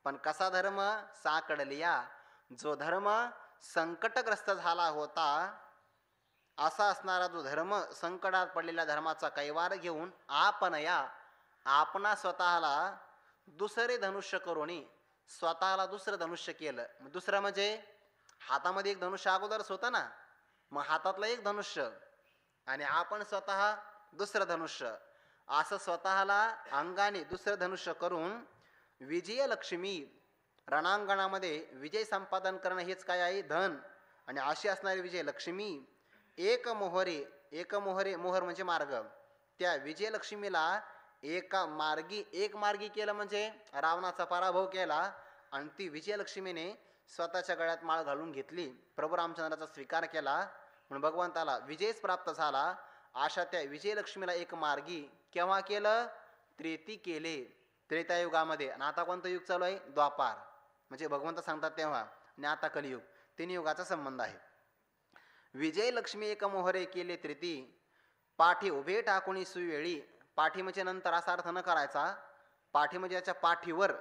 पण कसा धर्म साकडलिया, जो धर्म संकटग्रस्त झाला होता, असा असणारा जो धर्म, संकटात पडलेल्या धर्माचा कैवार घेऊन आपणा स्वतःला दुसरे धनुष्य करून स्वतःला दुसरं धनुष्य केलं. दुसरं म्हणजे हातामध्ये एक धनुष्य अगोदरच होतं ना, मग हातातलं एक धनुष्य आणि आपण स्वतः दुसरं धनुष्य, असं स्वतःला अंगाने दुसरं धनुष्य करून विजयलक्ष्मी, रणांगणामध्ये विजय संपादन करणं हेच काय आहे, धन. आणि अशी असणारी विजयलक्ष्मी एक मोहर म्हणजे मार्ग, त्या विजयलक्ष्मीला एक मार्गी केलं म्हणजे रावणाचा पराभव केला. आणि ती विजयलक्ष्मीने स्वतःच्या गळ्यात माळ घालून घेतली, प्रभू रामचंद्राचा स्वीकार केला, म्हणून भगवंताला विजयच प्राप्त झाला. अशा त्या विजयलक्ष्मीला एक मार्गी केव्हा केलं, त्रेती केले, त्रेतायुगामध्ये. आणि आता कोणतं युग चालू आहे, द्वापार, म्हणजे भगवंत सांगतात तेव्हा, आणि आता कलियुग, तीन युगाचा संबंध आहे. विजयलक्ष्मी एक मोहरे केले त्रिती, पाठी उभे टाकुनी सुवेळी. पाठी म्हणजे नंतर असा अर्थ न करायचा, पाठी म्हणजे याच्या पाठीवर,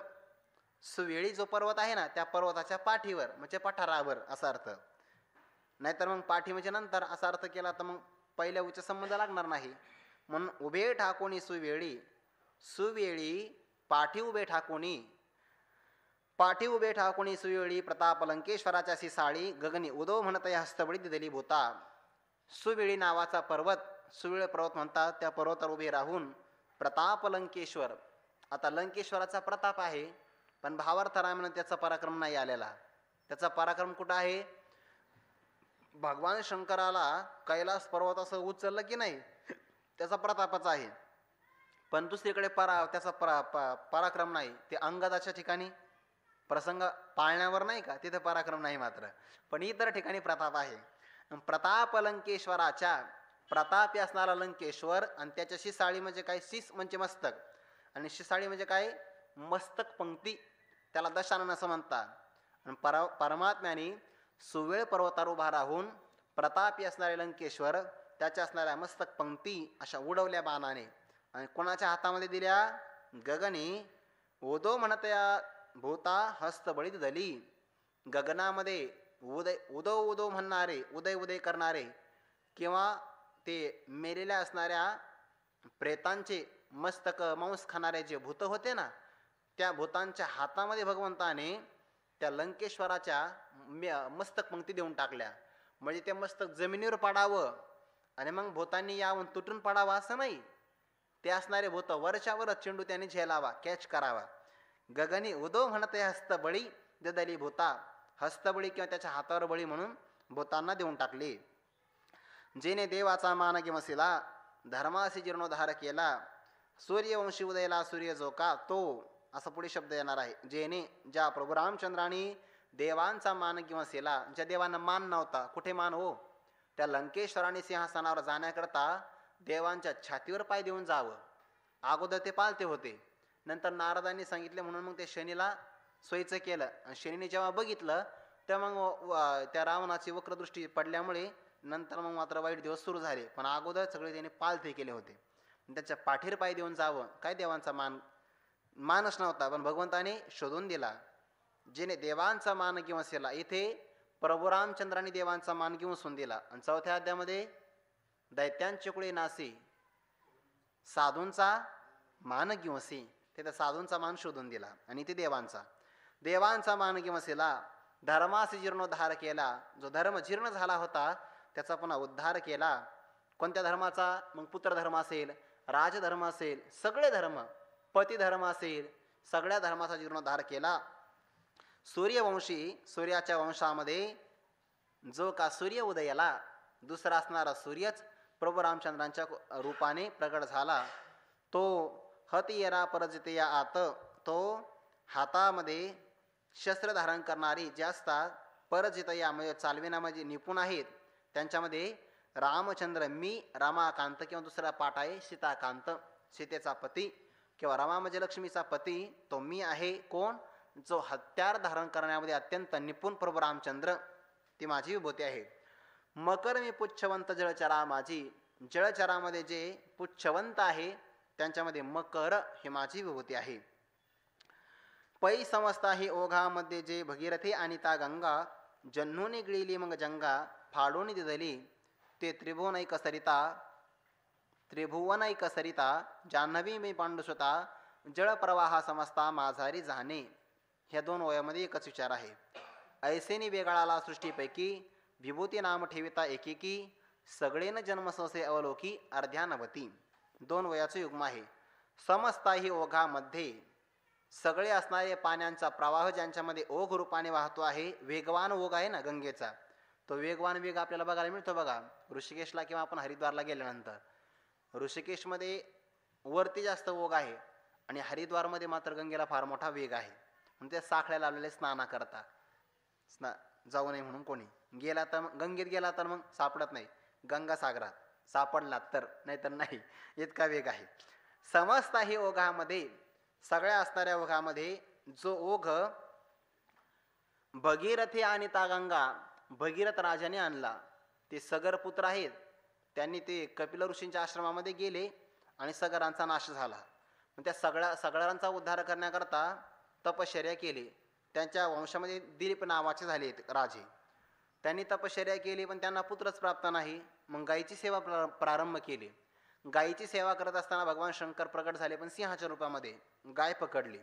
सुवेळी जो पर्वत आहे ना, त्या पर्वताच्या पाठीवर म्हणजे पठारावर असा अर्थ. नाहीतर मग पाठी म्हणजे नंतर असा अर्थ केला तर मग पहिल्या उच्च संबंध लागणार नाही. म्हणून उभे ठाकोनी सुवेळी, पाठी उभे ठाकोनी सुवेळी, प्रताप लंकेश्वराच्या सिसाळी, गगनी उदो म्हणत या हस्तबळी दिली भूता. सुवेळी नावाचा पर्वत, सुवेळ पर्वत म्हणतात, त्या पर्वतावर उभे राहून प्रताप लंकेश्वर. आता लंकेश्वराचा प्रताप आहे, पण भावार्थ रामायण त्याचा पराक्रम नाही आलेला. त्याचा पराक्रम कुठं आहे, भगवान शंकराला कैलास पर्वत असं उचललं की नाही, त्याचा प्रतापच आहे. पण दुसरीकडे त्याचा पराक्रम नाही. ते अंगदाच्या ठिकाणी प्रसंग पाळण्यावर नाही का, तिथे पराक्रम नाही मात्र, पण इतर ठिकाणी प्रताप आहे. प्रताप लंकेश्वराच्या, प्रतापी असणारा लंकेश्वर, आणि त्याच्या शिसाळी म्हणजे काय, शिस म्हणजे मस्तक, आणि शिसाळी म्हणजे काय, मस्तक पंक्ती, त्याला दशानन असं म्हणतात. आणि परमात्म्याने सुवेळ पर्वतावर उभा राहून प्रतापी असणारे लंकेश्वर, त्याच्या असणाऱ्या मस्तक पंक्ती अशा उडवल्या बाणाने, आणि कोणाच्या हातामध्ये दिल्या, गगनी ओदो म्हणत या भूता हस्तबळीत दली. गगनामध्ये उदो म्हणणारे, उदय करणारे, किंवा ते मेलेल्या असणाऱ्या प्रेतांचे मस्तक मांस खाणारे जे भूत होते ना, त्या भूतांच्या हातामध्ये भगवंताने त्या लंकेश्वराच्या मस्तक पंक्ती देऊन टाकल्या. म्हणजे ते मस्तक जमिनीवर पडावं आणि मग भूतांनी यावून तुटून पडावं असं नाही, ते असणारे भूत वरच्यावरच चेंडू त्याने झेलावा, कॅच करावा. गगनी उदो म्हणते हस्तबळी ददली भूता, हस्तबळी किंवा त्याच्या हातावर बळी म्हणून भूतांना देऊन टाकले. जेने देवाचा मान किंवा धर्माशी जीर्णोद्धार केला, सूर्यवंशी उदयला सूर्य जो का तो, असा पुढे शब्द येणार आहे. जेने, ज्या प्रभू रामचंद्राने देवांचा मान किंवा सेला, ज्या देवांना मान नव्हता, कुठे मान हो, त्या लंकेश्वराने सिंहासनावर जाण्याकरता देवांच्या छातीवर पाय देऊन जावं. अगोदर ते पालते होते, नंतर नारदांनी सांगितले म्हणून मग ते शनीला सोयीचं केलं. आणि शनीने जेव्हा बघितलं तेव्हा मग त्या रावणाची वक्रदृष्टी पडल्यामुळे नंतर मग मात्र वाईट दिवस सुरू झाले. पण अगोदर सगळे त्यांनी पालथे केले होते, त्याच्या पाठीर पाय देऊन जावं. काय देवांचा मानच नव्हता, पण भगवंताने शोधून दिला. जेने देवांचा मान किंवा सेला, इथे प्रभू रामचंद्राने देवांचा मान घेऊन दिला. आणि चौथ्या अध्यामध्ये दैत्यांचे कुळे नासी, साधूंचा मान किंवसी, तिथे साधूंचा मान शोधून दिला. आणि इथे देवांचा मान किंवसीला, धर्माशी जीर्णोद्धार केला. जो धर्म जीर्ण झाला होता त्याचा पुन्हा उद्धार केला. कोणत्या धर्माचा, मग पुत्र धर्म असेल, राजधर्म असेल, सगळे धर्म, पती धर्म असेल, सगळ्या धर्माचा जीर्णोद्धार केला. सूर्यवंशी, सूर्याच्या वंशामध्ये जो का सूर्य उदयाला, दुसरा असणारा सूर्यच प्रभू रामचंद्रांच्या रूपाने प्रगट झाला. तो हतियरा परजितया आत, तो हातामध्ये शस्त्र धारण करणारी जे असतात, परजितया म्हणजे चालविण्यामध्ये निपुण आहेत, त्यांच्यामध्ये रामचंद्र, मी रमाकांत, किंवा दुसरा पाठ आहे सीताकांत, सीतेचा पती, किंवा रमा म्हणजे लक्ष्मीचा पती, तो मी आहे. कोण, जो हत्यार धारण करण्यामध्ये अत्यंत निपुण प्रभू रामचंद्र, ती माझी विभूती आहे. मकर मी पुच्छवंत जळचरा माझी, जळचरामध्ये जे पुच्छवंत आहे त्यांच्यामध्ये मकर हे माझी विभूती आहे. पै समजता ही ओघामध्ये जे भगीरथी आणि ता गंगा जन्नूने गिळली मग जंगा फाडून दिदली ते त्रिभुवनैक सरिता जान्हवी मी पांडुसुता जळप्रवाहा समजता माझारी जाणे. ह्या दोन वयामध्ये एकच विचार आहे. ऐसेनी वेगळाला सृष्टीपैकी विभूती नाम ठेविता एकेकी सगळेन जन्मसंसे अवलोकी अर्ध्यानवती. दोन वयाचं युग्म आहे. समजता ही ओघामध्ये सगळे असणारे पाण्याचा प्रवाह ज्यांच्यामध्ये ओघ रूपाने वाहतो आहे. वेगवान ओघ आहे ना गंगेचा, तो वेगवान वेग आपल्याला बघायला मिळतो बघा ऋषिकेशला किंवा आपण हरिद्वारला गेल्यानंतर. ऋषिकेशमध्ये वरती जास्त ओघ आहे आणि हरिद्वारमध्ये मात्र गंगेला फार मोठा वेग आहे. म्हणून ते साखळ्या लावलेले स्नाना करता जाऊ नये म्हणून. कोणी गेला तर गंगेत गेला तर मग सापडत नाही, गंगासागरात सापडला तर, नाहीतर नाही, इतका वेग आहे. समजता ही ओघामध्ये सगळ्या असणाऱ्या ओघामध्ये जो ओघ भगीरथी आणि ता गंगा भगीरथ राजाने आणला. ते सगर पुत्र आहेत, त्यांनी ते कपिल ऋषींच्या आश्रमामध्ये गेले आणि सगरांचा नाश झाला. त्या सगळ्यांचा उद्धार करण्याकरता तपश्चर्या केली. त्यांच्या वंशामध्ये दिलीप नावाचे झाले राजे. त्यांनी तपश्चर्या केली पण त्यांना पुत्रच प्राप्त नाही. मग गायीची सेवा प्रारंभ केली. गायीची सेवा करत असताना भगवान शंकर प्रकट झाले पण सिंहाच्या रूपामध्ये. गाय पकडली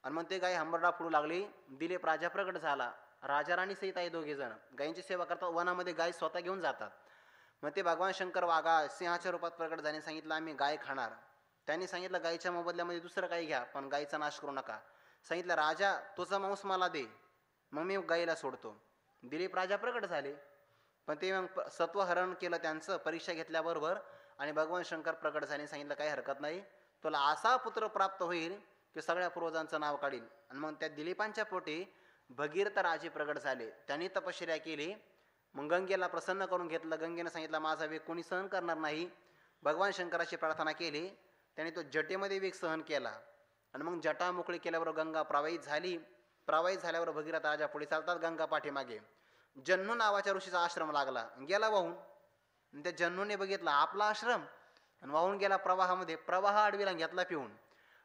आणि मग ते गाय हंबरडा फुडू लागली. दिलीप राजा प्रकट झाला. राजा राणी सहित आहे दोघे जण गायींची सेवा करतात. वनामध्ये गाय स्वतः घेऊन जातात. मग ते भगवान शंकर सिंहाच्या रूपात प्रकट झाले. सांगितलं आम्ही गाय खाणार. त्यांनी सांगितलं गायीच्या मोबदल्यामध्ये दुसरं काही घ्या पण गायीचा नाश करू नका. सांगितलं राजा तुझा मांस मला दे मग मी गायीला सोडतो. दिलीप राजा प्रकट झाले पण ते मग सत्वहरण केलं त्यांचं परीक्षा घेतल्याबरोबर आणि भगवान शंकर प्रकट झाले. सांगितलं काही हरकत नाही, तुला असा पुत्र प्राप्त होईल की सगळ्या पूर्वजांचं नाव काढील. आणि मग त्या दिलीपांच्या पोटी भगीरथ राजे प्रकट झाले. त्यांनी तपश्चर्या केली. मग गंगेला प्रसन्न करून घेतलं. गंगेनं सांगितलं माझा वेग कोणी सहन करणार नाही. भगवान शंकराची प्रार्थना केली. त्याने तो जटेमध्ये वेग सहन केला आणि मग जटा मोकळी केल्यावर गंगा प्रवाहित झाली. प्रवाहित झाल्यावर भगीरथ राजा पुढे चालतात, गंगा पाठीमागे. जन्नू नावाच्या ऋषीचा आश्रम लागला, गेला वाहून. त्या जन्नूने बघितला आपला आश्रम आणि वाहून गेला प्रवाहामध्ये. प्रवाह आडवीला घेतला पिऊन.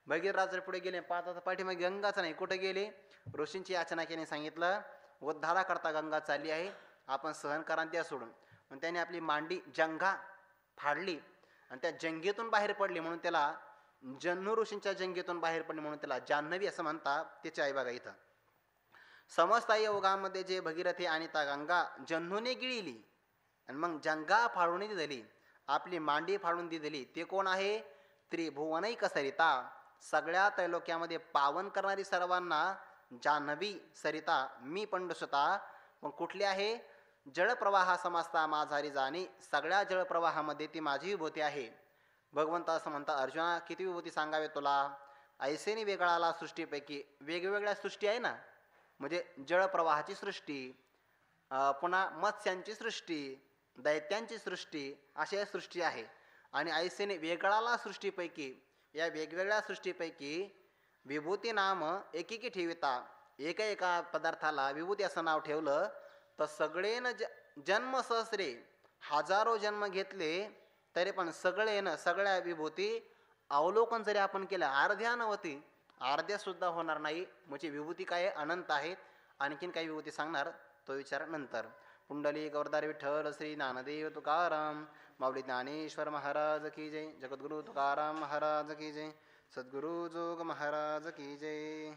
भगीरथ राजा पुढे गेले, पाहतात पाठीमागे गंगाच नाही. कुठे गेले? ऋषींची याचना केली. सांगितलं उद्धारा करता गंगा चालली आहे, आपण सहन करा त्या सोडून. मग त्याने आपली मांडी जंघा फाडली आणि त्या जंगेतून बाहेर पडली म्हणून त्याला जन्नू ऋषींच्या जंगेतून बाहेर पडली म्हणून त्याला जान्हवी असं म्हणतात. त्याची आई बघा इथं. समजता योगामध्ये जे भगीरथी आणि ता गंगा जन्नूने गिळली आणि मग जंगा फाडून दिली, आपली मांडी फाडून दिली. ते कोण आहे? त्रिभुवनैक सरिता, सगळ्या त्रैलोक्यामध्ये पावन करणारी सर्वांना जान्हवी सरिता मी पंडुसुता. मग कुठली आहे? जळप्रवाहा समजता माझारी जाणे. सगळ्या जळप्रवाहामध्ये ती माझी विभूती आहे. भगवंत असं म्हणता अर्जुना किती विभूती सांगावे तुला? ऐसेनी वेगळाला सृष्टीपैकी वेगवेगळ्या सृष्टी आहे ना, म्हणजे जळप्रवाहाची सृष्टी, पुन्हा मत्स्यांची सृष्टी, दैत्यांची सृष्टी, अशा सृष्टी आहे. आणि ऐसेने वेगळाला सृष्टीपैकी या वेगवेगळ्या सृष्टीपैकी विभूती नाम एकेकी ठेविता. एका पदार्थाला विभूती असं नाव ठेवलं तर सगळेन जन्म सहस्रे हजारो जन्म घेतले तरी पण सगळ्या विभूती अवलोकन जरी आपण केलं अर्ध्यानवती, अर्ध्या सुद्धा होणार नाही. म्हणजे विभूती काय अनंत आहेत. आणखीन काही विभूती सांगणार तो विचार नंतर. पुंडली गौरदार विठ्ठल श्री ज्ञानदेव तुकाराम माऊली ज्ञानेश्वर महाराज की जय. जगद्गुरु तुकाराम महाराज की जय. सद्गुरु जोग महाराज की जय.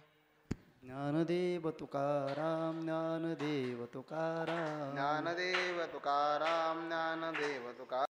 ज्ञानदेव तुकाराम ज्ञानदेव तुकाराम ज्ञानदेव तुकाराम ज्ञानदेव तुकाराम.